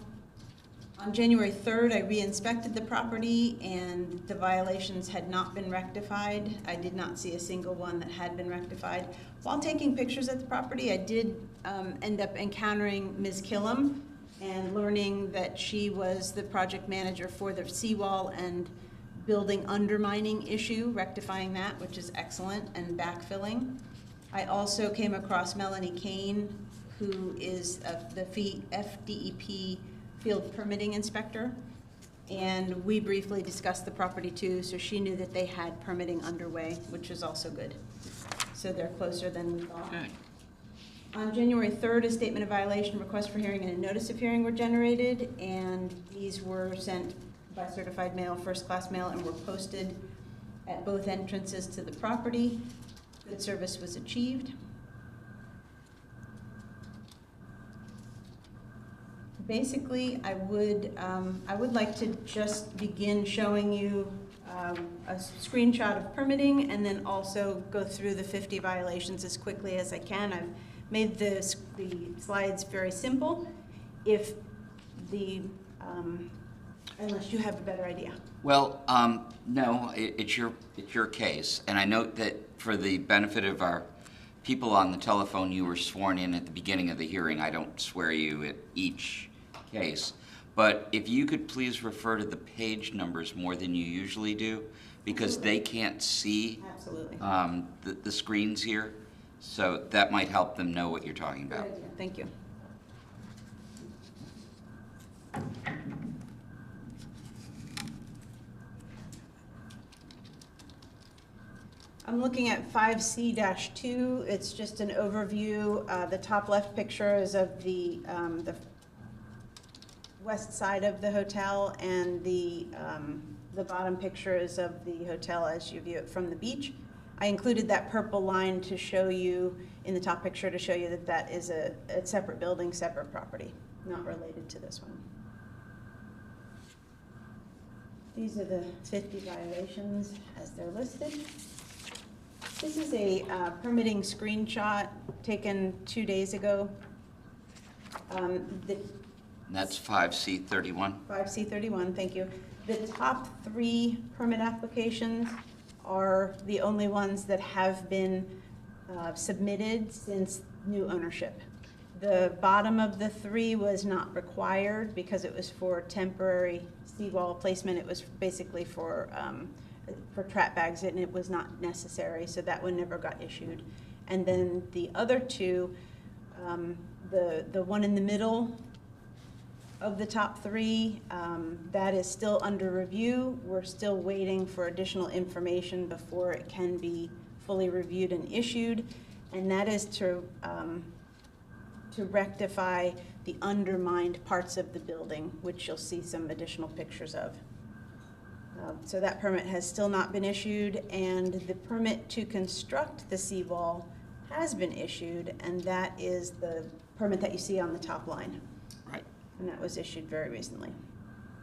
On January 3rd, I re-inspected the property, and the violations had not been rectified. I did not see a single one that had been rectified. While taking pictures at the property, I did end up encountering Ms. Killam and learning that she was the project manager for the seawall and building undermining issue, rectifying that, which is excellent, and backfilling. I also came across Melanie Kane, who is the FDEP field permitting inspector, and we briefly discussed the property too, so she knew that they had permitting underway, which is also good. So they're closer than we thought. Okay. On January 3rd, a statement of violation, request for hearing, and a notice of hearing were generated, and these were sent by certified mail, first-class mail, and were posted at both entrances to the property. Good service was achieved. Basically, I would like to just begin showing you a screenshot of permitting, and then also go through the 50 violations as quickly as I can. I've made the slides very simple. If unless you have a better idea. Well, no, it's your case, and I note that for the benefit of our people on the telephone, you were sworn in at the beginning of the hearing. I don't swear you at each case, but if you could please refer to the page numbers more than you usually do, because they can't see Absolutely. the screens here, so that might help them know what you're talking about. Good idea. Thank you. I'm looking at 5C-2. It's just an overview. The top left picture is of the west side of the hotel, and the bottom picture is of the hotel as you view it from the beach. I included that purple line to show you, in the top picture, to show you that that is a separate building, separate property, not related to this one. These are the 50 violations as they're listed. This is a permitting screenshot taken 2 days ago. The And that's 5C31. 5C31, thank you. The top 3 permit applications are the only ones that have been submitted since new ownership. The bottom of the 3 was not required because it was for temporary seawall placement. It was basically for trap bags, and it was not necessary, so that one never got issued. And then the other 2, the one in the middle of the top 3, that is still under review. We're still waiting for additional information before it can be fully reviewed and issued, and that is to rectify the undermined parts of the building, which you'll see some additional pictures of. So that permit has still not been issued, and the permit to construct the seawall has been issued, and that is the permit that you see on the top line. Right. And that was issued very recently.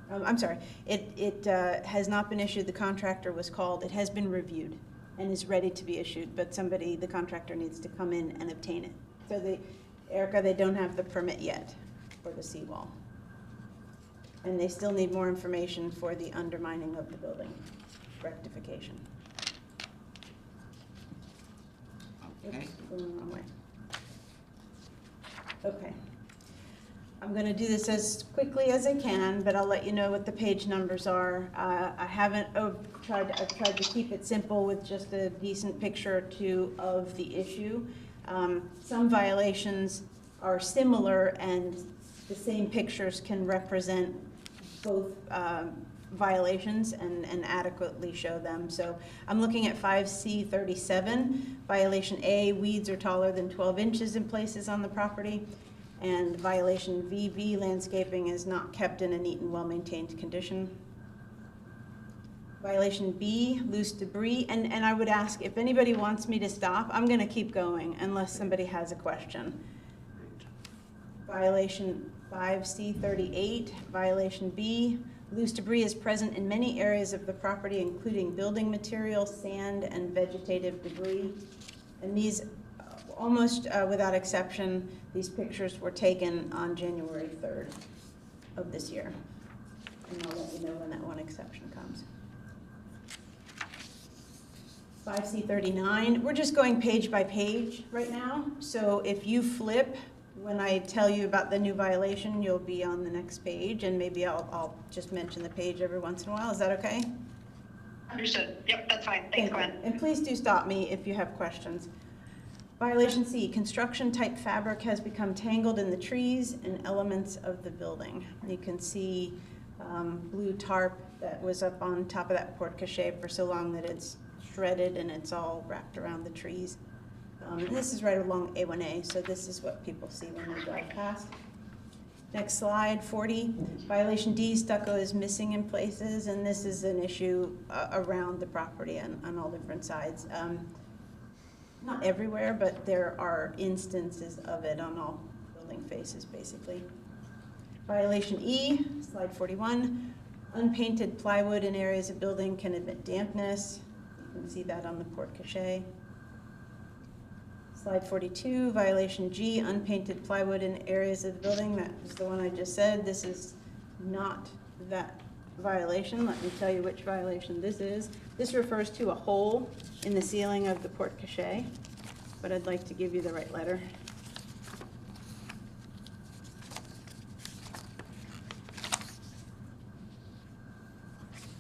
I'm sorry, it has not been issued. The contractor was called. It has been reviewed and is ready to be issued, but the contractor needs to come in and obtain it. So Erica, they don't have the permit yet for the seawall. And they still need more information for the undermining of the building rectification. Okay. Oops, going the wrong way. Okay. I'm going to do this as quickly as I can, but I'll let you know what the page numbers are. I haven't I've tried to keep it simple with just a decent picture or 2 of the issue. Some violations are similar, and the same pictures can represent both violations and adequately show them. So I'm looking at 5C37, violation A, weeds are taller than 12 inches in places on the property, and violation VB, landscaping is not kept in a neat and well-maintained condition. Violation B, loose debris, and I would ask if anybody wants me to stop, I'm gonna keep going unless somebody has a question. Violation 5C38, violation B, loose debris is present in many areas of the property, including building material, sand, and vegetative debris. And these, almost without exception, these pictures were taken on January 3rd of this year. And I'll let you know when that one exception comes. 5C39, we're just going page by page right now. So if you flip, when I tell you about the new violation, you'll be on the next page, and maybe I'll just mention the page every once in a while. Is that okay? Understood. Yep, that's fine. Thanks, Gwen. And please do stop me if you have questions. Violation C, construction type fabric has become tangled in the trees and elements of the building. You can see blue tarp that was up on top of that porte cochere for so long that it's shredded and it's all wrapped around the trees. And this is right along A1A, so this is what people see when they drive past. Next slide, 40. Violation D, stucco is missing in places, and this is an issue around the property on all different sides. Not everywhere, but there are instances of it on all building faces, basically. Violation E, slide 41. Unpainted plywood in areas of building can admit dampness. You can see that on the porte-cochere. Slide 42, violation G, unpainted plywood in areas of the building. That is the one I just said. This is not that violation. Let me tell you which violation this is. This refers to a hole in the ceiling of the porte-cochere, but I'd like to give you the right letter.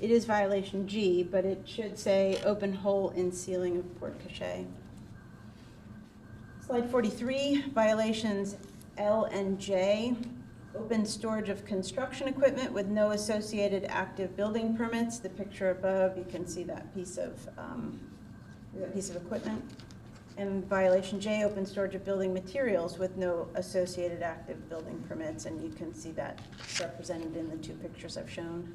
It is violation G, but it should say open hole in ceiling of porte-cochere. Slide 43, violations L and J. Open storage of construction equipment with no associated active building permits. The picture above, you can see that piece of equipment. And violation J, open storage of building materials with no associated active building permits, and you can see that represented in the two pictures I've shown.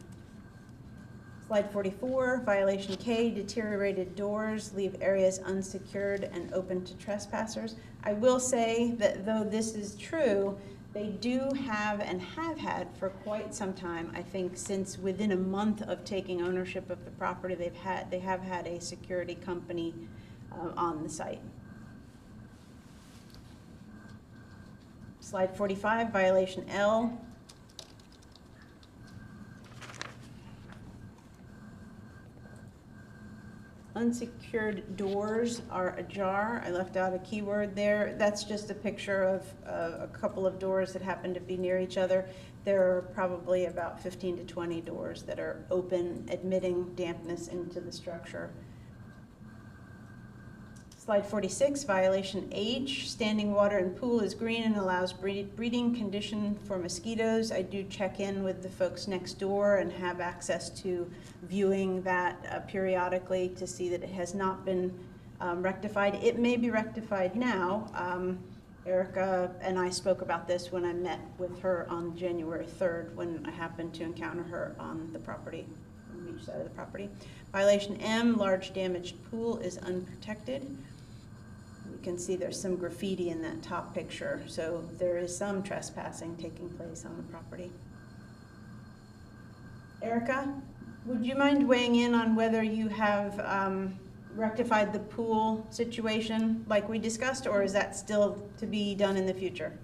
Slide 44, violation K, deteriorated doors leave areas unsecured and open to trespassers. I will say that though this is true, they do have and have had for quite some time, I think since within a month of taking ownership of the property, they have had a security company on the site. Slide 45, violation L. Unsecured doors are ajar. I left out a keyword there. That's just a picture of a couple of doors that happen to be near each other. There are probably about 15 to 20 doors that are open, admitting dampness into the structure. Slide 46, violation H, standing water in pool is green and allows breeding condition for mosquitoes. I do check in with the folks next door and have access to viewing that periodically to see that it has not been rectified. It may be rectified now. Erica and I spoke about this when I met with her on January 3rd when I happened to encounter her on the property, on the beach side of the property. Violation M, large damaged pool is unprotected. You can see there's some graffiti in that top picture, so there is some trespassing taking place on the property. Erica, would you mind weighing in on whether you have rectified the pool situation like we discussed, or is that still to be done in the future?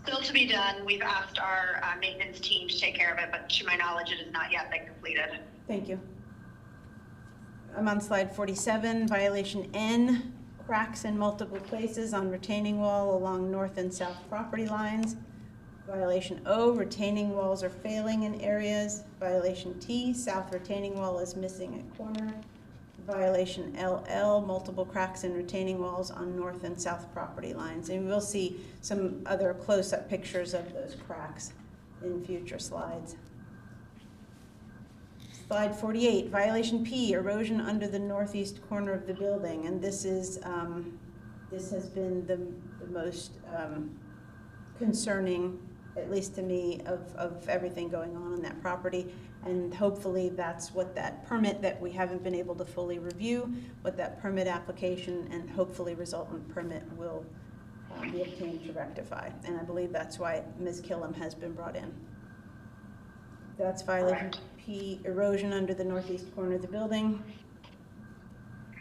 Still to be done. We've asked our maintenance team to take care of it, but to my knowledge, it has not yet been completed. Thank you. I'm on slide 47, violation N, cracks in multiple places on retaining wall along north and south property lines. Violation O, retaining walls are failing in areas. Violation T, south retaining wall is missing at corner. Violation LL, multiple cracks in retaining walls on north and south property lines. And we'll see some other close-up pictures of those cracks in future slides. Slide 48, violation P, erosion under the northeast corner of the building. And this is, this has been the most concerning, at least to me, of everything going on that property. And hopefully that's what that permit that we haven't been able to fully review, what that permit application and hopefully resultant permit will be obtained to rectify. And I believe that's why Ms. Killam has been brought in. That's violation P, erosion under the northeast corner of the building.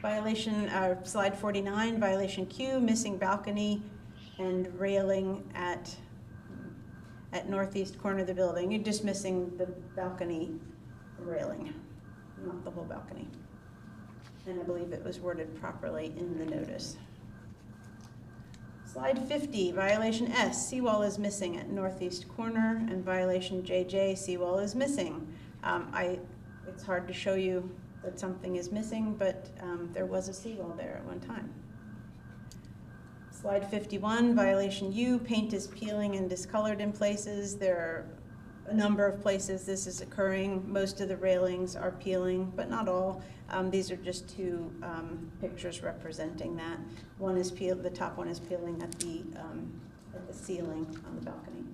Violation, slide 49, violation Q, missing balcony and railing at northeast corner of the building. You're just missing the balcony railing, not the whole balcony. And I believe it was worded properly in the notice. Slide 50, violation S, seawall is missing at northeast corner, and violation JJ, seawall is missing. It's hard to show you that something is missing, but there was a seawall there at one time. Slide 51, violation U, paint is peeling and discolored in places. There a number of places this is occurring. Most of the railings are peeling, but not all. These are just two pictures representing that. One is peeled, the top one is peeling at the ceiling on the balcony.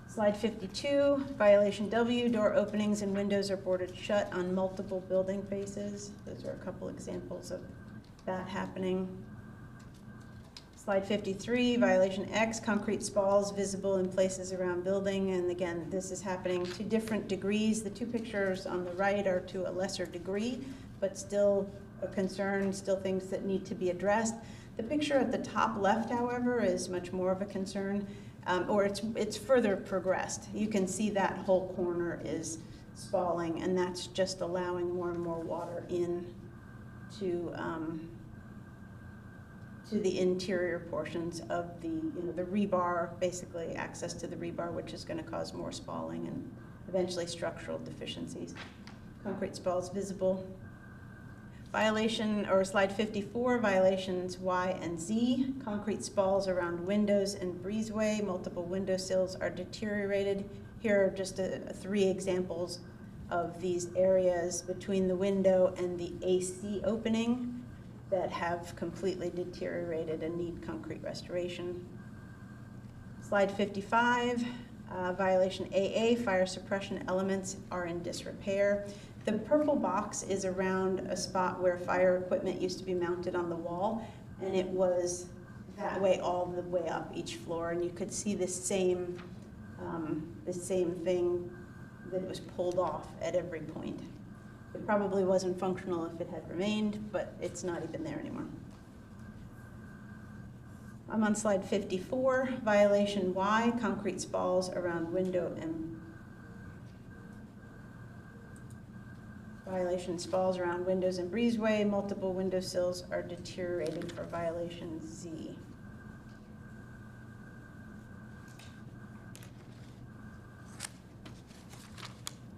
Slide 52, violation W, door openings and windows are boarded shut on multiple building faces. Those are a couple examples of that happening. Slide 53, violation X, concrete spalls visible in places around building. And again, this is happening to different degrees. The two pictures on the right are to a lesser degree, but still a concern, still things that need to be addressed. The picture at the top left, however, is much more of a concern, or it's further progressed. You can see that whole corner is spalling, and that's just allowing more and more water in to the interior portions of the, the rebar, basically access to the rebar, which is going to cause more spalling and eventually structural deficiencies. Concrete spalls visible. Violation, or slide 54, violations Y and Z. Concrete spalls around windows and breezeway. Multiple windowsills are deteriorated. Here are just three examples of these areas between the window and the AC opening that have completely deteriorated and need concrete restoration. Slide 55, violation AA, fire suppression elements are in disrepair. The purple box is around a spot where fire equipment used to be mounted on the wall, and it was that way all the way up each floor, and you could see the same thing that was pulled off at every point. It probably wasn't functional if it had remained, but it's not even there anymore. I'm on slide 54, violation Y, concrete spalls around window and violation spalls around windows and breezeway. Multiple windowsills are deteriorated for violation Z.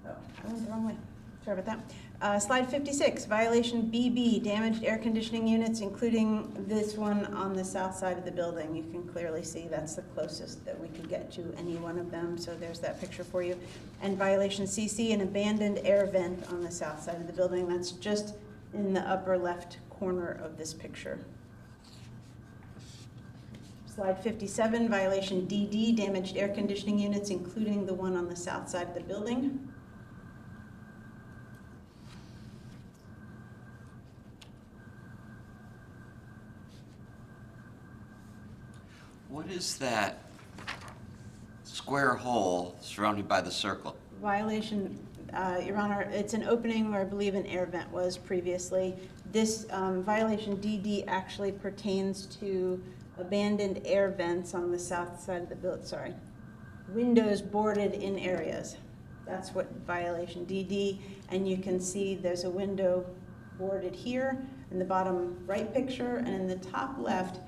Oh, I went the wrong way. Sorry about that. Slide 56, violation BB, damaged air conditioning units, including this one on the south side of the building. You can clearly see that's the closest that we could get to any one of them, so there's that picture for you. And violation CC, an abandoned air vent on the south side of the building. That's just in the upper left corner of this picture. Slide 57, violation DD, damaged air conditioning units, including the one on the south side of the building. What is that square hole surrounded by the circle? Violation, Your Honor, it's an opening where I believe an air vent was previously. This violation DD actually pertains to abandoned air vents on the south side of the building, sorry. Windows boarded in areas. That's what violation DD, and you can see there's a window boarded here in the bottom right picture, and in the top left,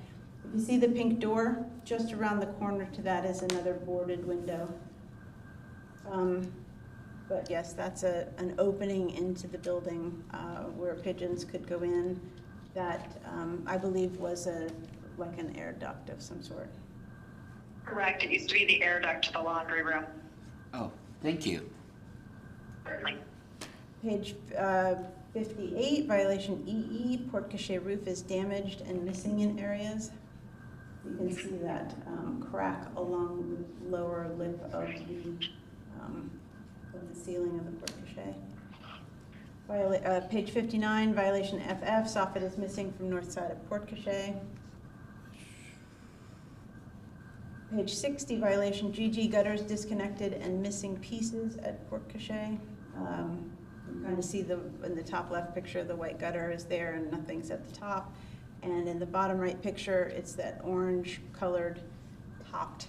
if you see the pink door, just around the corner to that is another boarded window. But yes, that's an opening into the building where pigeons could go in that I believe was like an air duct of some sort. Correct. It used to be the air duct to the laundry room. Oh, thank you. Certainly. Page 58, violation EE, porte-cochere roof is damaged and missing in areas. You can see that crack along the lower lip of the ceiling of the porte-cochere. Page 59, violation FF, soffit is missing from north side of porte-cochere. Page 60, violation GG, gutters disconnected and missing pieces at porte-cochere. You kind of see in the top left picture, the white gutter is there and nothing's at the top. And in the bottom right picture, it's that orange colored topped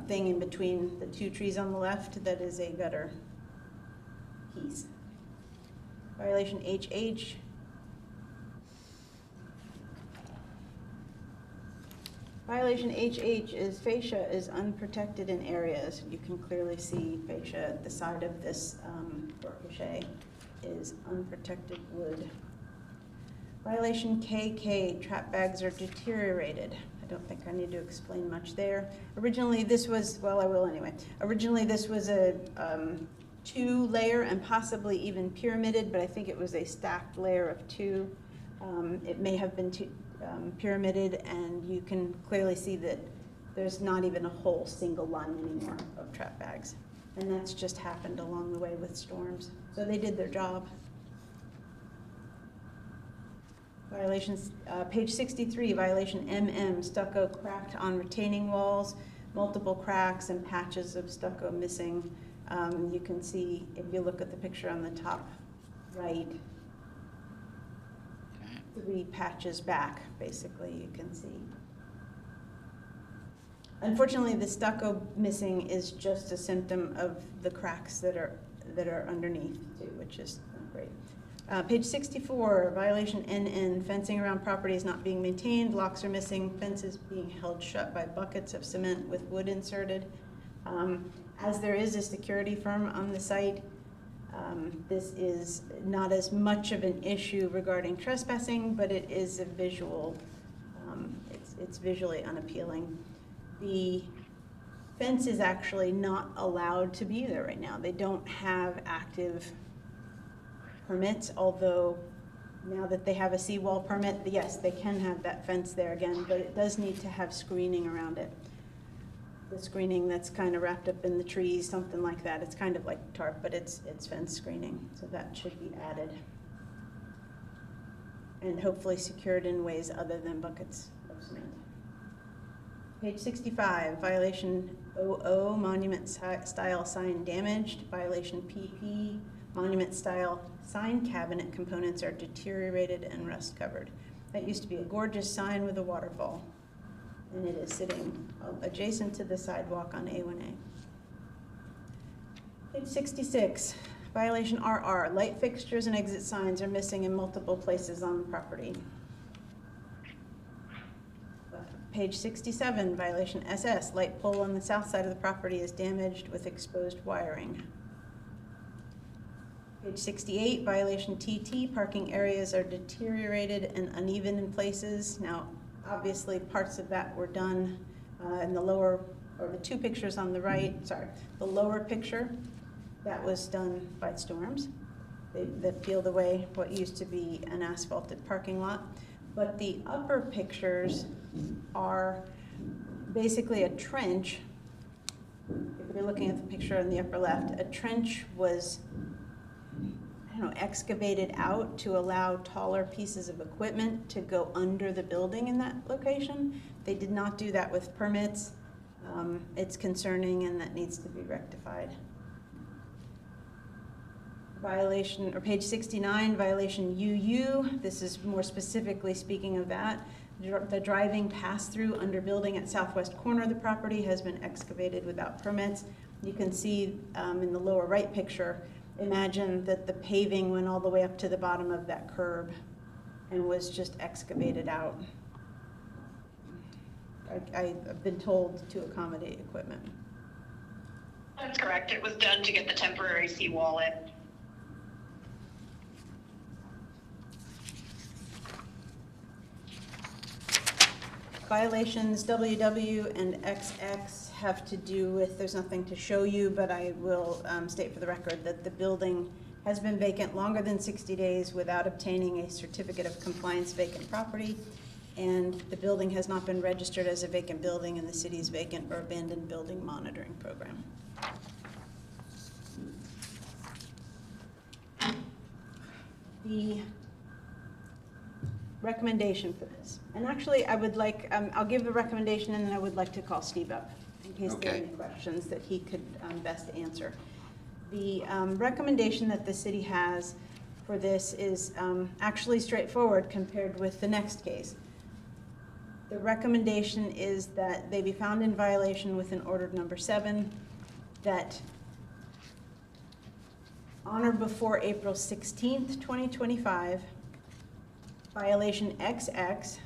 thing in between the two trees on the left that is a gutter piece. Violation HH. Violation HH is fascia is unprotected in areas. You can clearly see fascia at the side of this porte-cochere is unprotected wood. Violation KK, trap bags are deteriorated. It don't think I need to explain much there. Originally, this was, well, I will anyway. Originally, this was a 2-layer and possibly even pyramided, but I think it was a stacked layer of 2. It may have been pyramided, and you can clearly see that there's not even a whole single line anymore of trap bags. And that's just happened along the way with storms. So they did their job. Violations, page 63, violation MM, stucco cracked on retaining walls, multiple cracks and patches of stucco missing. You can see, if you look at the picture on the top right, 3 patches back, basically, you can see. Unfortunately, the stucco missing is just a symptom of the cracks that are underneath too, which is not great. Page 64, violation NN, fencing around property is not being maintained, locks are missing, fences being held shut by buckets of cement with wood inserted. As there is a security firm on the site, this is not as much of an issue regarding trespassing, but it is a visual, it's visually unappealing. The fence is actually not allowed to be there right now. They don't have active permits, although now that they have a seawall permit, yes, they can have that fence there again, but it does need to have screening around it. The screening that's kind of wrapped up in the trees, something like that. It's kind of like tarp, but it's fence screening, so that should be added. And hopefully secured in ways other than buckets of cement. Page 65, violation OO, monument style sign damaged. Violation PP, monument style sign cabinet components are deteriorated and rust covered. That used to be a gorgeous sign with a waterfall, and it is sitting adjacent to the sidewalk on A1A. Page 66, violation RR, light fixtures and exit signs are missing in multiple places on the property. Page 67, violation SS, light pole on the south side of the property is damaged with exposed wiring. Page 68, violation TT, parking areas are deteriorated and uneven in places. Now, obviously, parts of that were done in the lower, or the 2 pictures on the right, sorry, the lower picture, that was done by storms. They peeled away what used to be an asphalted parking lot. But the upper pictures are basically a trench. If you're looking at the picture on the upper left, a trench was, I don't know, excavated out to allow taller pieces of equipment to go under the building in that location. They did not do that with permits. It's concerning, and that needs to be rectified. Violation, or page 69, violation UU. This is more specifically speaking of that. The driving pass-through under building at southwest corner of the property has been excavated without permits. You can see in the lower right picture, imagine that the paving went all the way up to the bottom of that curb and was just excavated out. I've been told to accommodate equipment. That's correct. It was done to get the temporary seawall in. Violations WW and XX have to do with, there's nothing to show you, but I will state for the record that the building has been vacant longer than 60 days without obtaining a certificate of compliance vacant property, and the building has not been registered as a vacant building in the city's vacant or abandoned building monitoring program. The recommendation for this, and actually I would like, I'll give the recommendation and then I would like to call Steve up in case there are any questions that he could best answer. The recommendation that the city has for this is actually straightforward compared with the next case. The recommendation is that they be found in violation within order number 7, that on or before April 16th, 2025, violation XX,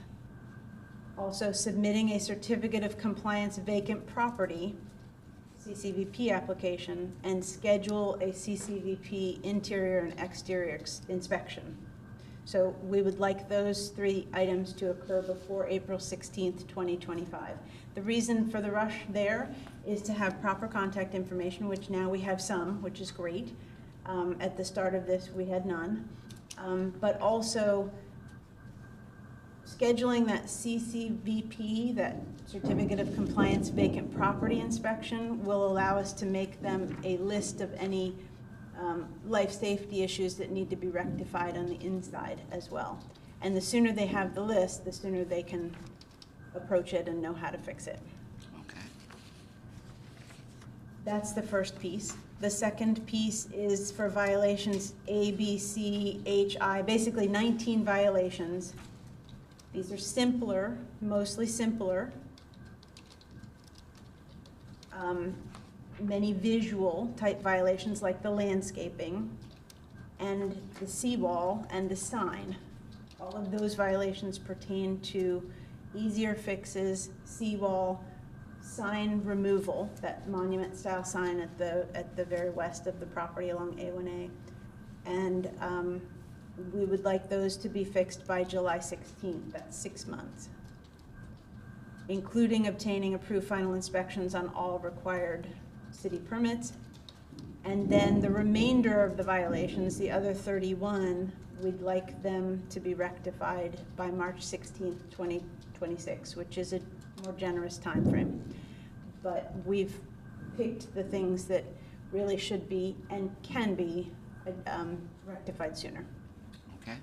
also submitting a certificate of compliance vacant property, CCVP application, and schedule a CCVP interior and exterior inspection. So we would like those 3 items to occur before April 16th, 2025. The reason for the rush there is to have proper contact information, which now we have some, which is great. At the start of this, we had none. But also scheduling that CCVP, that Certificate of Compliance Vacant Property Inspection, will allow us to make them a list of any life safety issues that need to be rectified on the inside as well. And the sooner they have the list, the sooner they can approach it and know how to fix it. Okay. That's the first piece. The second piece is for violations A, B, C, H, I, basically 19 violations. These are simpler, mostly simpler. Many visual type violations like the landscaping and the seawall and the sign. All of those violations pertain to easier fixes, seawall, sign removal, that monument style sign at the very west of the property along A1A. And we would like those to be fixed by July 16th, that's 6 months, including obtaining approved final inspections on all required city permits. And then the remainder of the violations, the other 31, we'd like them to be rectified by March 16th, 2026, which is a more generous time frame. But we've picked the things that really should be and can be rectified sooner. Okay.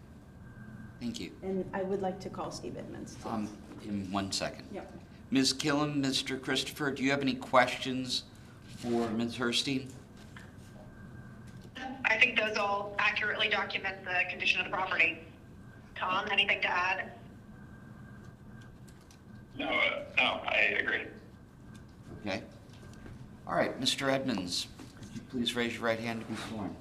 Thank you. And I would like to call Steve Edmonds. In 1 second. Yep. Ms. Killam, Mr. Christopher, do you have any questions for Ms. Herstein? I think those all accurately document the condition of the property. Tom, anything to add? No, I agree. Okay. All right, Mr. Edmonds, could you please raise your right hand to be sworn?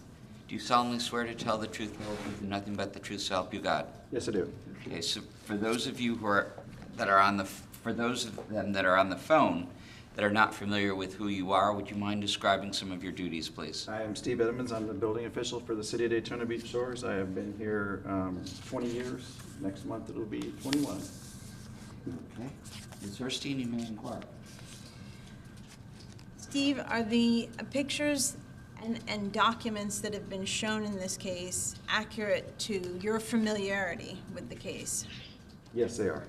Do you solemnly swear to tell the truth, the whole truth, and nothing but the truth, so help you God? Yes, I do. Okay, so for those of you for those of them that are on the phone that are not familiar with who you are, would you mind describing some of your duties, please? I am Steve Edmonds. I'm the building official for the City of Daytona Beach Shores. I have been here 20 years. Next month it'll be 21. Okay. Ms. Herstein, you may inquire. Steve, are the pictures and documents that have been shown in this case accurate to your familiarity with the case? Yes, they are.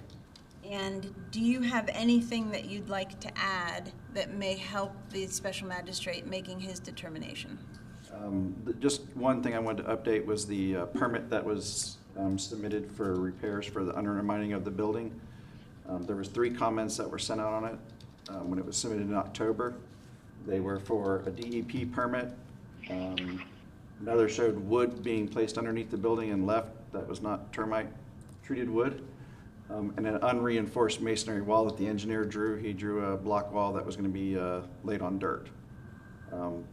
And do you have anything that you'd like to add that may help the special magistrate making his determination? Just one thing I wanted to update was the permit that was submitted for repairs for the undermining of the building. There was 3 comments that were sent out on it when it was submitted in October. They were for a DEP permit. Another showed wood being placed underneath the building and left that was not termite treated wood. And an unreinforced masonry wall that the engineer drew. He drew a block wall that was going to be laid on dirt.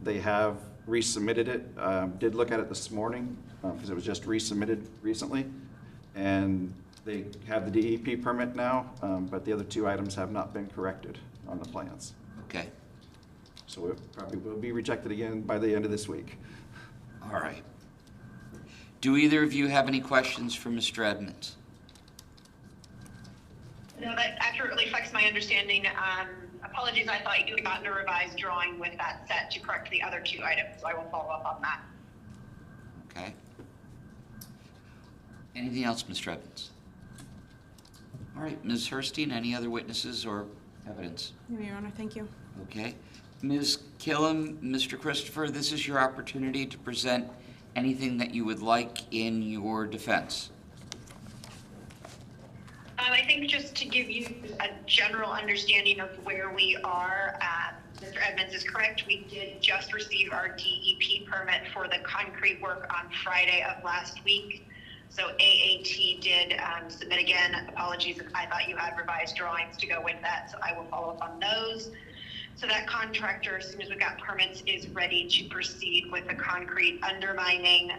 They have resubmitted it. Did look at it this morning because it was just resubmitted recently. And they have the DEP permit now, but the other 2 items have not been corrected on the plans. Okay. So it probably will be rejected again by the end of this week. All right. Do either of you have any questions for Mr. Edmonds? No, that accurately reflects my understanding. Apologies, I thought you had gotten a revised drawing with that set to correct the other 2 items, so I will follow up on that. Okay. Anything else, Mr. Evans? All right, Ms. Herstein, any other witnesses or evidence? No, Your Honor, thank you. Okay. Ms. Killam, Mr. Christopher, this is your opportunity to present anything that you would like in your defense. I think just to give you a general understanding of where we are, Mr. Edmonds is correct. We did just receive our DEP permit for the concrete work on Friday of last week. So AAT did submit again. Apologies, I thought you had revised drawings to go with that, so I will follow up on those. So that contractor, as soon as we got permits, is ready to proceed with the concrete undermining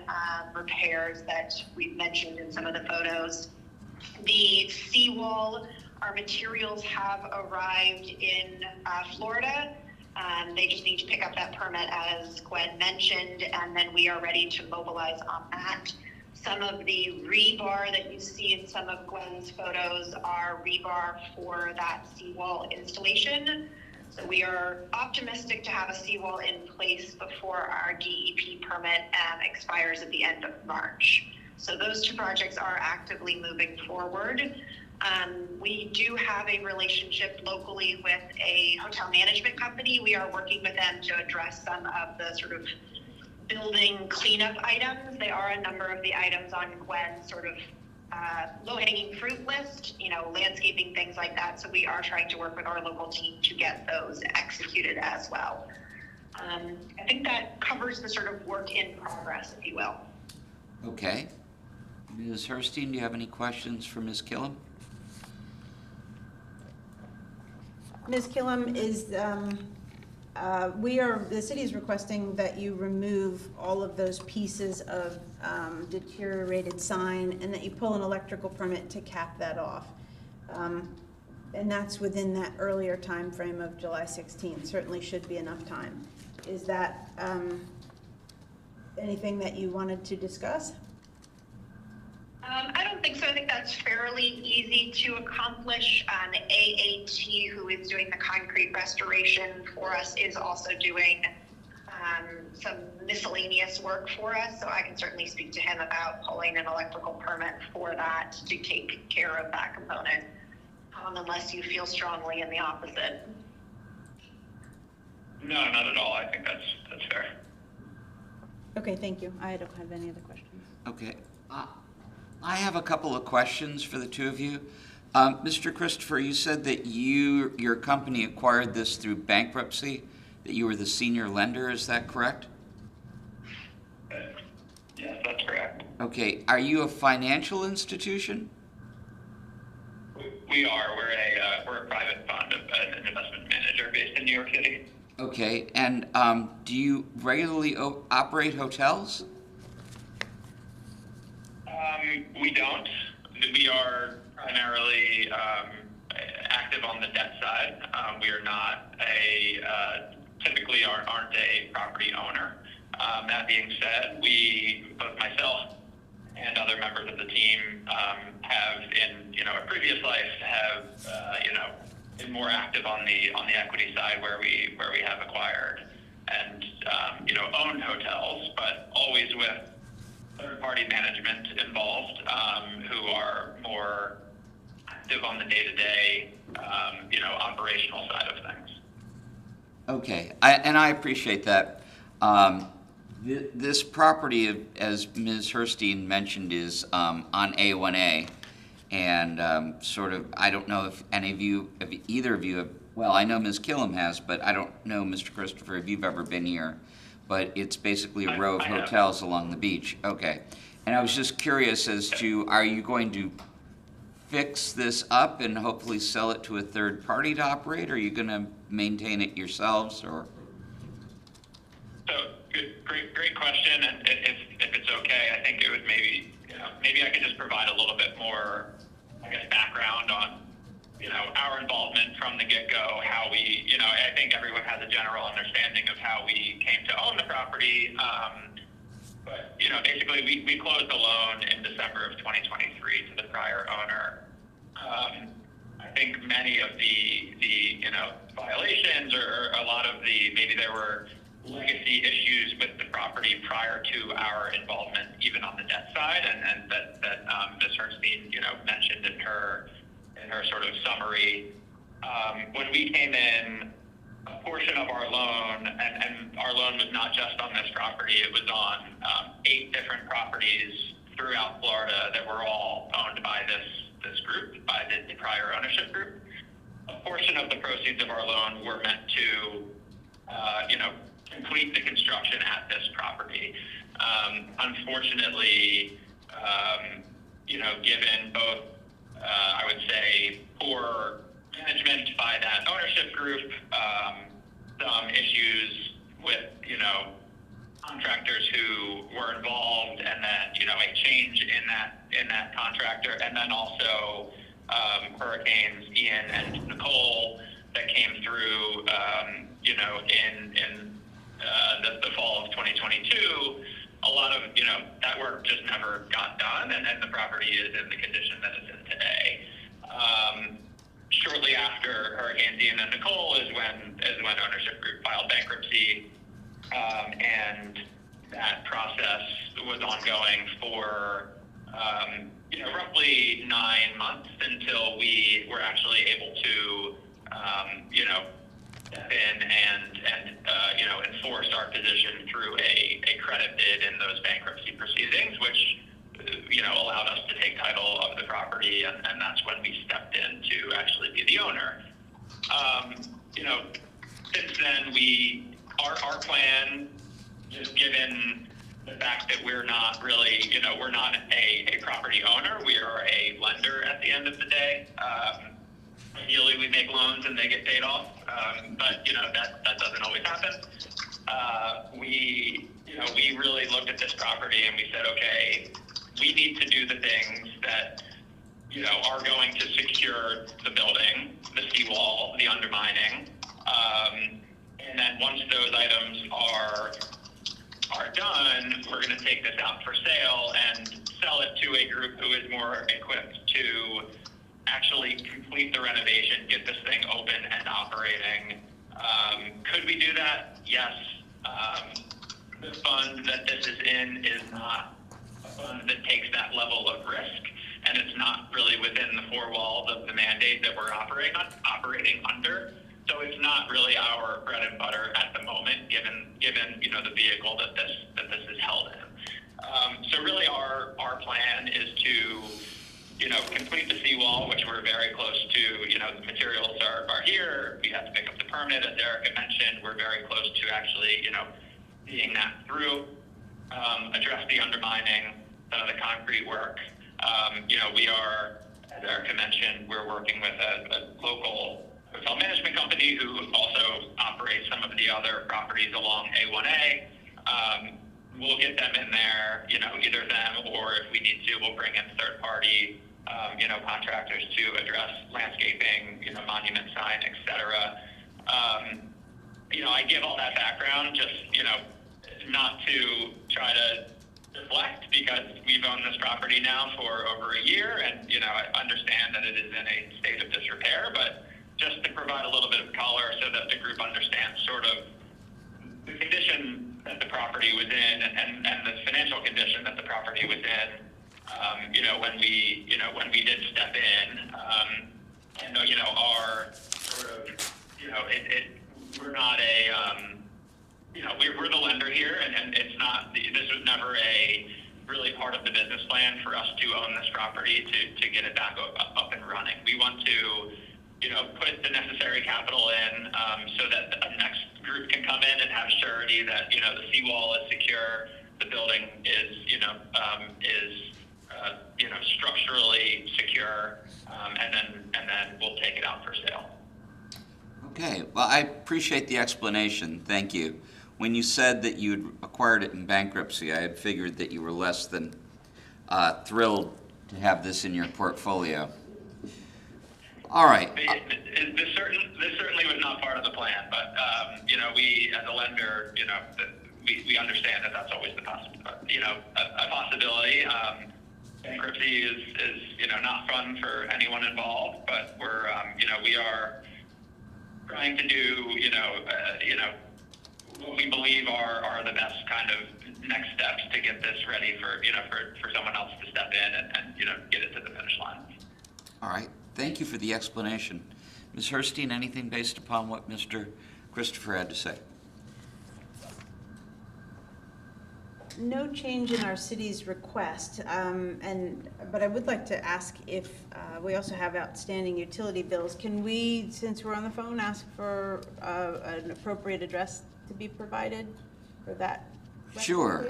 repairs that we've mentioned in some of the photos. The seawall, our materials have arrived in Florida. They just need to pick up that permit, as Gwen mentioned, and then we are ready to mobilize on that. Some of the rebar that you see in some of Gwen's photos are rebar for that seawall installation. So we are optimistic to have a seawall in place before our DEP permit expires at the end of March. So those two projects are actively moving forward. We do have a relationship locally with a hotel management company. We are working with them to address some of the sort of building cleanup items. There are a number of the items on Gwen's sort of low-hanging fruit list, you know, landscaping, things like that. So we are trying to work with our local team to get those executed as well. I think that covers the sort of work in progress, if you will. Okay. Ms. Herstein, do you have any questions for Ms. Killam? Ms. Killam, the city is requesting that you remove all of those pieces of deteriorated sign and that you pull an electrical permit to cap that off. And that's within that earlier time frame of July 16th. Certainly should be enough time. Is that anything that you wanted to discuss? I don't think so. I think that's fairly easy to accomplish. AAT, who is doing the concrete restoration for us, is also doing some miscellaneous work for us. So I can certainly speak to him about pulling an electrical permit for that to take care of that component, unless you feel strongly in the opposite. No, not at all. I think that's fair. Okay, thank you. I don't have any other questions. Okay. I have a couple of questions for the two of you. Mr. Christopher, you said that your company acquired this through bankruptcy, that you were the senior lender. Is that correct? Yes, that's correct. Okay. Are you a financial institution? We are. We're a private fund, an investment manager based in New York City. Okay. And do you regularly operate hotels? We don't. We are primarily active on the debt side. We are not typically aren't a property owner. That being said, both myself and other members of the team have, in a previous life, been more active on the equity side where we have acquired and owned hotels, but always with third-party management involved, who are more active on the day-to-day, operational side of things. Okay, I appreciate that. This property, as Ms. Herstein mentioned, is on A1A, and sort of, I don't know if either of you have, well, I know Ms. Killam has, but I don't know, Mr. Christopher, if you've ever been here. But it's basically a row of hotels along the beach. Okay. And I was just curious as to, are you going to fix this up and hopefully sell it to a third party to operate? Or are you going to maintain it yourselves? Or? So, great question. And if it's okay, I think it would maybe I could just provide a little bit more, I guess, background on our involvement from the get-go, how we, I think everyone has a general understanding of how we came to own the property. But, basically we closed the loan in December of 2023 to the prior owner. I think many of the violations or a lot of maybe there were legacy issues with the property prior to our involvement, even on the debt side, and that Ms. Herstein, mentioned in her sort of summary. When we came in, a portion of our loan, and our loan was not just on this property, it was on 8 different properties throughout Florida that were all owned by this group, by the prior ownership group. A portion of the proceeds of our loan were meant to, complete the construction at this property. Unfortunately, given both I would say poor management by that ownership group, some issues with, contractors who were involved, and then, a change in that contractor, and then also hurricanes Ian and Nicole that came through, in the fall of 2022. a lot of, that work just never got done, and the property is in the condition that it's in today. Shortly after Hurricane Ian and Nicole is when ownership group filed bankruptcy, and that process was ongoing for roughly 9 months until we were actually able to step in and enforce our position through a credit bid in those bankruptcy proceedings, which allowed us to take title of the property, and that's when we stepped in to actually be the owner. Since then, our plan, just given the fact that we're not really, we're not a property owner, we are a lender at the end of the day. Ideally, we make loans and they get paid off, but that doesn't always happen. We really looked at this property and we said, okay, we need to do the things that are going to secure the building, the seawall, the undermining, and then once those items are done, we're going to take this out for sale and sell it to a group who is more equipped to actually complete the renovation, get this thing open and operating. Could we do that? Yes. The fund that this is in is not a fund that takes that level of risk, and it's not really within the four walls of the mandate that we're operating under. So it's not really our bread and butter at the moment, given the vehicle that this is held in. So really, our plan is to complete the seawall, which we're very close to. The materials are here. We have to pick up the permit, as Erica mentioned. We're very close to actually seeing that through. Address the undermining, the concrete work. We are, as Erica mentioned, we're working with a local hotel management company who also operates some of the other properties along A1A. We'll get them in there, either them or if we need to, we'll bring in third-party, contractors to address landscaping, monument sign, et cetera. I give all that background just, not to try to deflect, because we've owned this property now for over a year, and, I understand that it is in a state of disrepair, but just to provide a little bit of color so that the group understands sort of the condition that the property was in and the financial condition that the property was in, when we did step in, and our sort of, we're not we're the lender here, and it's not, this was never a really part of the business plan for us to own this property to get it back up and running. We want to put the necessary capital in so that the next group can come in and have surety that the seawall is secure, the building is structurally secure, and then we'll take it out for sale. Okay, well, I appreciate the explanation. Thank you. When you said that you'd acquired it in bankruptcy, I had figured that you were less than thrilled to have this in your portfolio. All right. This certainly was not part of the plan, but we as a lender, we understand that that's always a possibility. Bankruptcy is not fun for anyone involved, but we're we are trying to do what we believe are the best kind of next steps to get this ready for someone else to step in and get it to the finish line. All right. Thank you for the explanation. Ms. Herstein, anything based upon what Mr. Christopher had to say? No change in our city's request, but I would like to ask if we also have outstanding utility bills. Can we, since we're on the phone, ask for an appropriate address to be provided for that? Sure.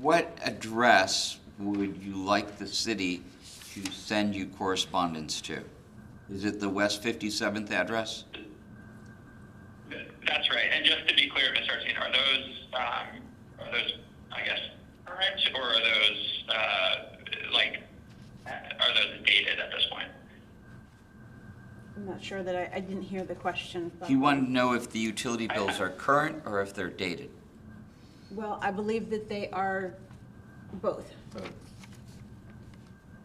What address would you like the city to send you correspondence to? Is it the West 57th address? That's right. And just to be clear, Ms. Herstein, are those I guess current, or are those are those dated at this point? I'm not sure that I didn't hear the question. You want to know if the utility bills are current or if they're dated? Well, I believe that they are both.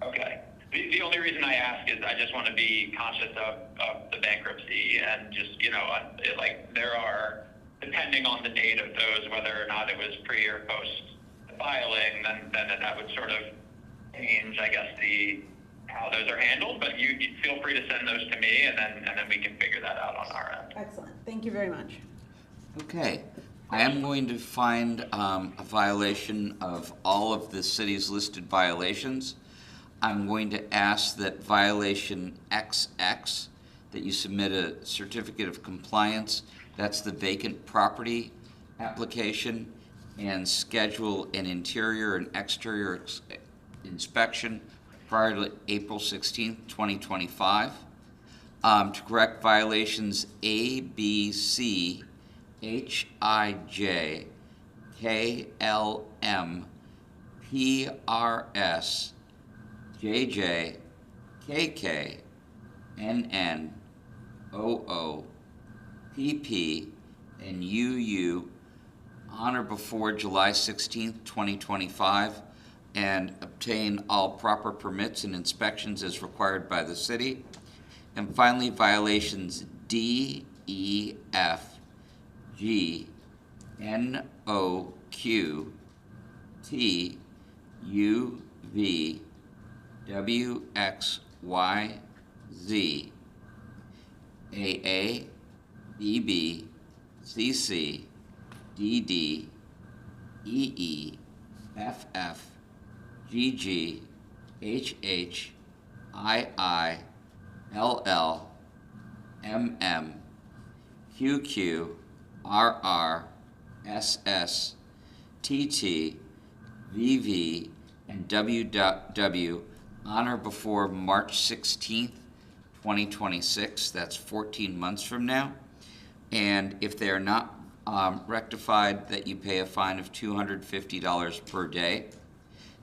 Okay. The only reason I ask is I just want to be conscious of the bankruptcy and just, like there are, depending on the date of those, whether or not it was pre or post filing, then that would sort of change, I guess, how those are handled. But you feel free to send those to me, and then we can figure that out on our end. Excellent. Thank you very much. Okay. I am going to find a violation of all of the city's listed violations. I'm going to ask that violation XX, that you submit a certificate of compliance. That's the vacant property application, and schedule an interior and exterior inspection prior to April 16th, 2025. To correct violations A, B, C, H, I, J, K, L, M, P, R, S, JJ, KK, NN, OO, PP, and UU on or before July 16th, 2025, and obtain all proper permits and inspections as required by the city. And finally, violations D, E, F, G, N, O, Q, T, U, V, W, X, Y, Z, AA, BB, CC, DD, EE, FF, GG, HH, II, LL, MM, QQ, RR, SS, TT, VV, and WW on or before March 16th, 2026. That's 14 months from now. And if they are not rectified, that you pay a fine of $250 per day,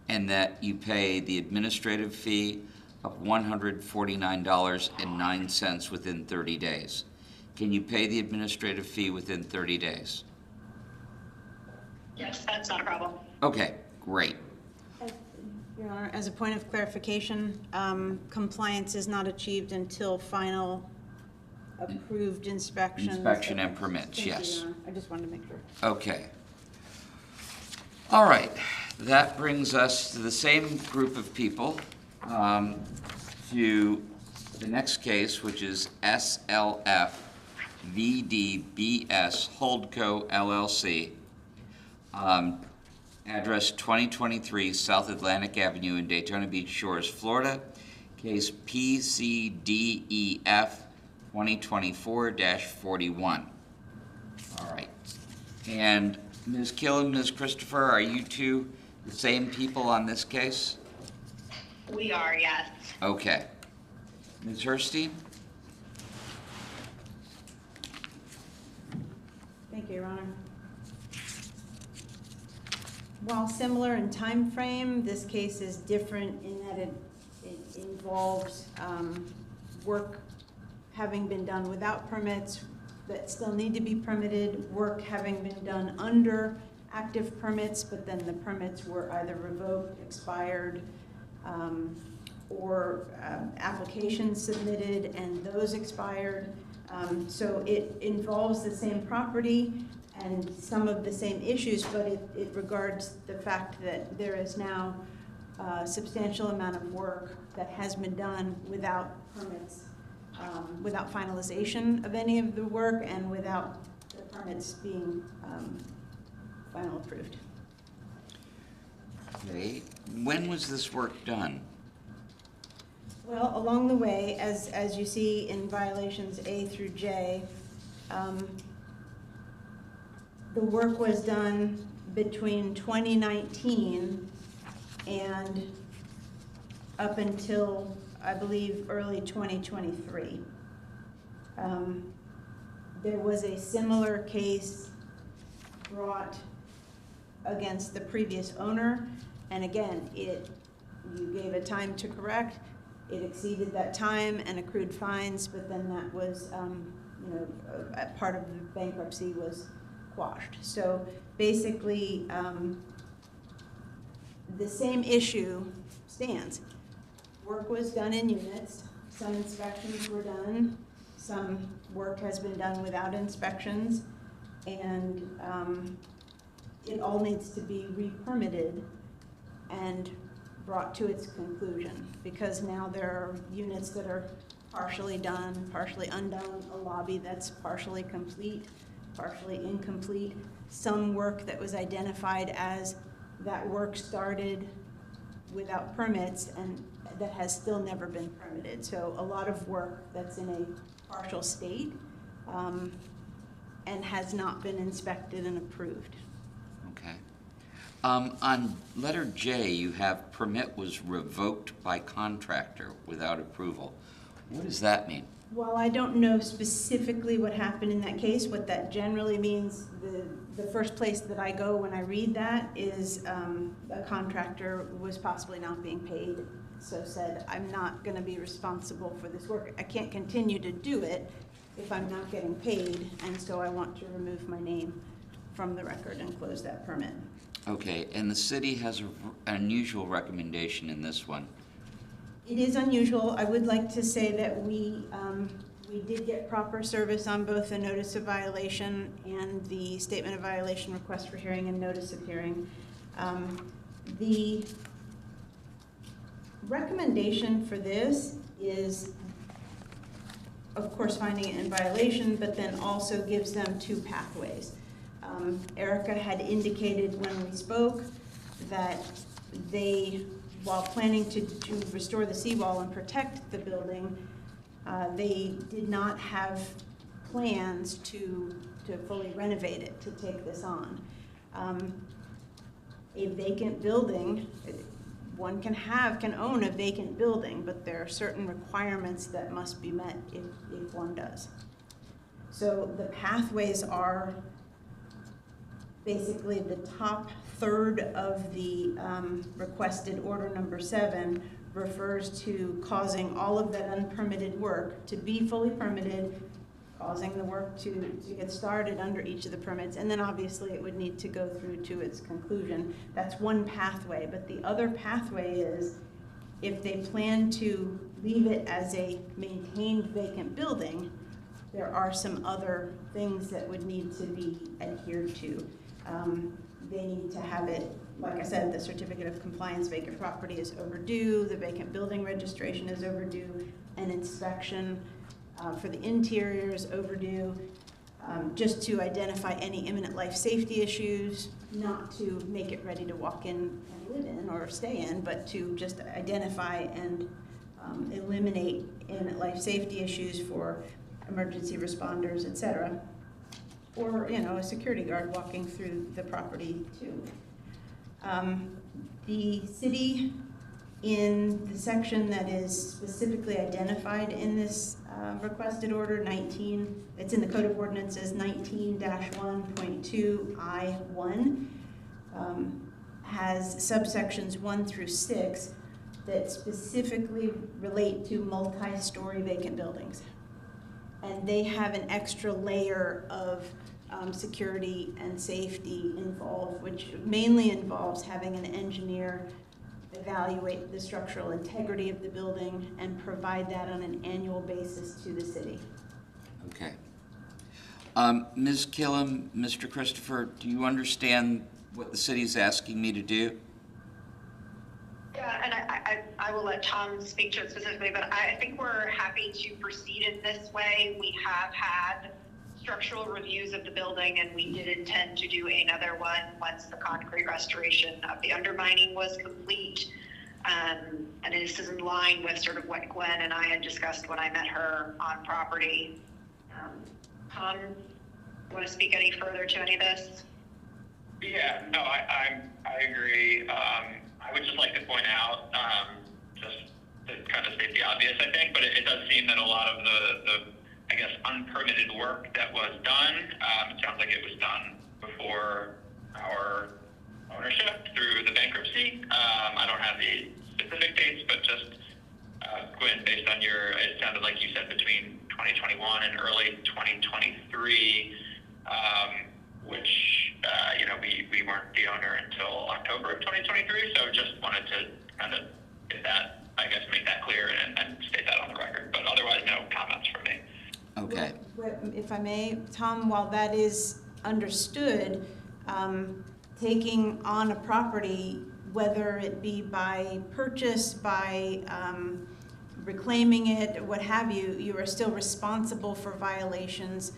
and that you pay the administrative fee of $149.09 within 30 days. Can you pay the administrative fee within 30 days? Yes, that's not a problem. Okay, great. Your Honor, as a point of clarification, compliance is not achieved until final approved inspections. Inspection and permits, Thank you, yes. Your Honor. I just wanted to make sure. Okay. All right, that brings us to the same group of people, to the next case, which is SLF VDBS Holdco LLC, address 2023 South Atlantic Avenue in Daytona Beach Shores, Florida, case PCDEF 2024-41. All right. And Ms. Kill and Ms. Christopher, are you two the same people on this case? We are, yes. Okay. Ms. Herstein? Thank you, Your Honor. While similar in time frame, this case is different in that it involves work having been done without permits that still need to be permitted, work having been done under active permits, but then the permits were either revoked, expired, or applications submitted and those expired. So it involves the same property and some of the same issues, but it regards the fact that there is now a substantial amount of work that has been done without permits, without finalization of any of the work and without the permits being final approved. Okay. When was this work done? Well, along the way, as you see in violations A through J, the work was done between 2019 and up until, I believe, early 2023. There was a similar case brought against the previous owner, and again, you gave a time to correct. It exceeded that time and accrued fines, but then that was, part of the bankruptcy was quashed. So basically, the same issue stands. Work was done in units, some inspections were done, some work has been done without inspections, and it all needs to be re-permitted and brought to its conclusion, because now there are units that are partially done, partially undone, a lobby that's partially complete, partially incomplete, some work that was identified as that work started without permits and that has still never been permitted. So a lot of work that's in a partial state and has not been inspected and approved. Okay. On letter J, you have permit was revoked by contractor without approval. What does that mean? While I don't know specifically what happened in that case, what that generally means, the first place that I go when I read that is a contractor was possibly not being paid, so said, I'm not going to be responsible for this work. I can't continue to do it if I'm not getting paid, and so I want to remove my name from the record and close that permit. Okay, and the city has an unusual recommendation in this one. It is unusual. I would like to say that we did get proper service on both the notice of violation and the statement of violation, request for hearing, and notice of hearing. The recommendation for this is, of course, finding it in violation, but then also gives them two pathways. Erica had indicated when we spoke that they, while planning to restore the seawall and protect the building, they did not have plans to fully renovate it, to take this on. A vacant building, one can own a vacant building, but there are certain requirements that must be met if one does. So the pathways are basically the top third of the requested order number 7 refers to causing all of that unpermitted work to be fully permitted, causing the work to get started under each of the permits, and then obviously it would need to go through to its conclusion. That's one pathway, but the other pathway is if they plan to leave it as a maintained vacant building, there are some other things that would need to be adhered to. They need to have it, like I said, the certificate of compliance vacant property is overdue, the vacant building registration is overdue, an inspection for the interior is overdue, just to identify any imminent life safety issues, not to make it ready to walk in and live in or stay in, but to just identify and eliminate imminent life safety issues for emergency responders, et cetera. Or, a security guard walking through the property too. The city, in the section that is specifically identified in this requested order, 19, it's in the Code of Ordinances 19-1.2 I1, has subsections 1 through 6 that specifically relate to multi-story vacant buildings. And they have an extra layer of security and safety involved, which mainly involves having an engineer evaluate the structural integrity of the building and provide that on an annual basis to the city. Okay. Ms. Killam, Mr. Christopher, do you understand what the city is asking me to do? Yeah, and I will let Tom speak to it specifically, but I think we're happy to proceed in this way. We have had structural reviews of the building, and we did intend to do another one once the concrete restoration of the undermining was complete. And this is in line with sort of what Gwen and I had discussed when I met her on property. Tom, want to speak any further to any of this? Yeah, no, I agree. I would just like to point out, just to kind of state the obvious, I think, but it does seem that a lot of the I guess, unpermitted work that was done, it sounds like it was done before our ownership through the bankruptcy. I don't have the specific dates, but just, Gwen, based on it sounded like you said between 2021 and early 2023, which weren't the owner until October of 2023, so just wanted to kind of get that, I guess, make that clear and state that on the record, but otherwise, no comments from me. Okay. If I may, Tom, while that is understood, taking on a property, whether it be by purchase, by reclaiming it, what have you, you are still responsible for violations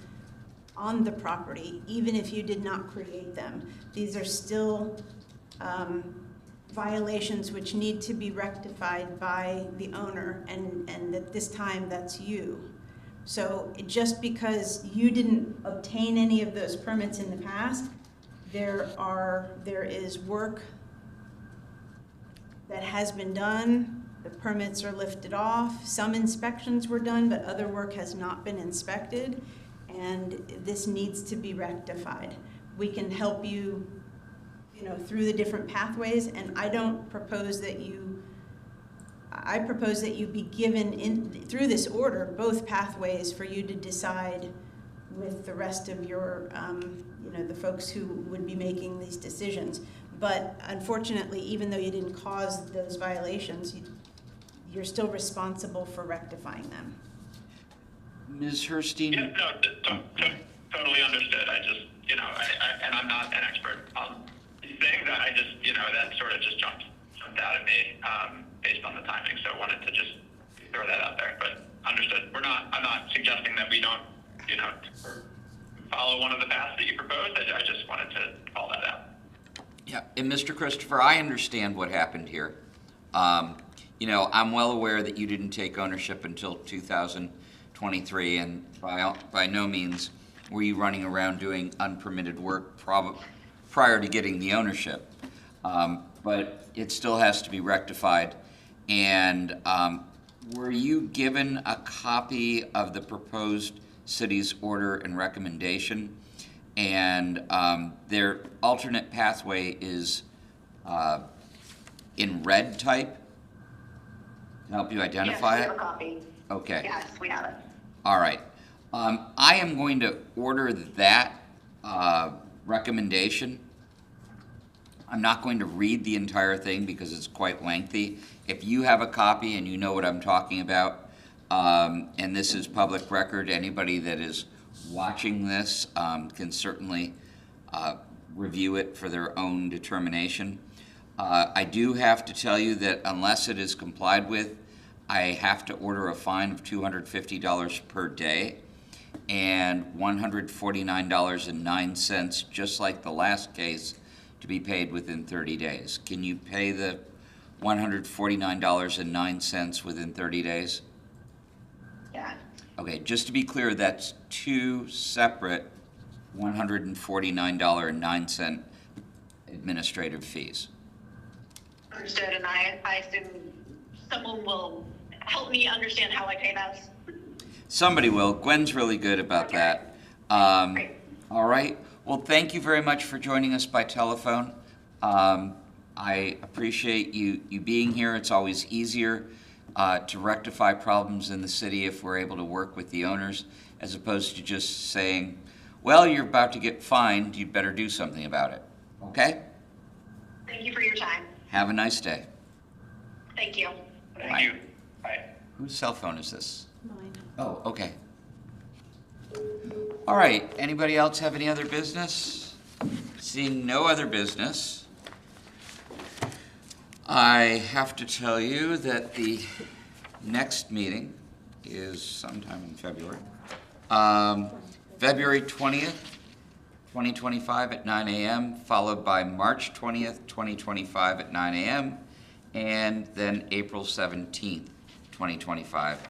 on the property, even if you did not create them. These are still violations which need to be rectified by the owner, and at this time, that's you. So just because you didn't obtain any of those permits in the past, there is work that has been done. The permits are lifted off. Some inspections were done, but other work has not been inspected, and this needs to be rectified. We can help you, through the different pathways, and I propose that you be given through this order both pathways for you to decide with the rest of your, the folks who would be making these decisions. But unfortunately, even though you didn't cause those violations, you're still responsible for rectifying them. Ms. Herstein? Yeah, no, totally understood. I just, and I'm not an expert on these things. I just, that sort of just jumped out at me based on the timing. So I wanted to just throw that out there. But understood. I'm not suggesting that we don't, follow one of the paths that you proposed. I just wanted to call that out. Yeah, and Mr. Christopher, I understand what happened here. I'm well aware that you didn't take ownership until 2023, and by no means were you running around doing unpermitted work prior to getting the ownership. But it still has to be rectified. And were you given a copy of the proposed city's order and recommendation? And their alternate pathway is in red type to help you identify Yes, it? we have a copy. Okay. Yes, we have it. All right. I am going to order that recommendation. I'm not going to read the entire thing because it's quite lengthy. If you have a copy and you know what I'm talking about, and this is public record, anybody that is watching this can certainly review it for their own determination. I do have to tell you that unless it is complied with, I have to order a fine of $250 per day and $149.09, just like the last case, to be paid within 30 days. Can you pay the $149.09 within 30 days? Yeah. Okay, just to be clear, that's two separate $149.09 administrative fees. Understood, and I assume someone will help me understand how I pay those. Somebody will. Gwen's really good about Okay. that. Great. All right. Well, thank you very much for joining us by telephone. I appreciate you being here. It's always easier to rectify problems in the city if we're able to work with the owners, as opposed to just saying, well, you're about to get fined, you'd better do something about it. Okay? Thank you for your time. Have a nice day. Thank you. Thank you. Bye. Whose cell phone is this? Mine. Oh, okay. All right, anybody else have any other business? Seeing no other business, I have to tell you that the next meeting is sometime in February. February 20th, 2025 at 9 a.m., followed by March 20th, 2025 at 9 a.m., and then April 17th, 2025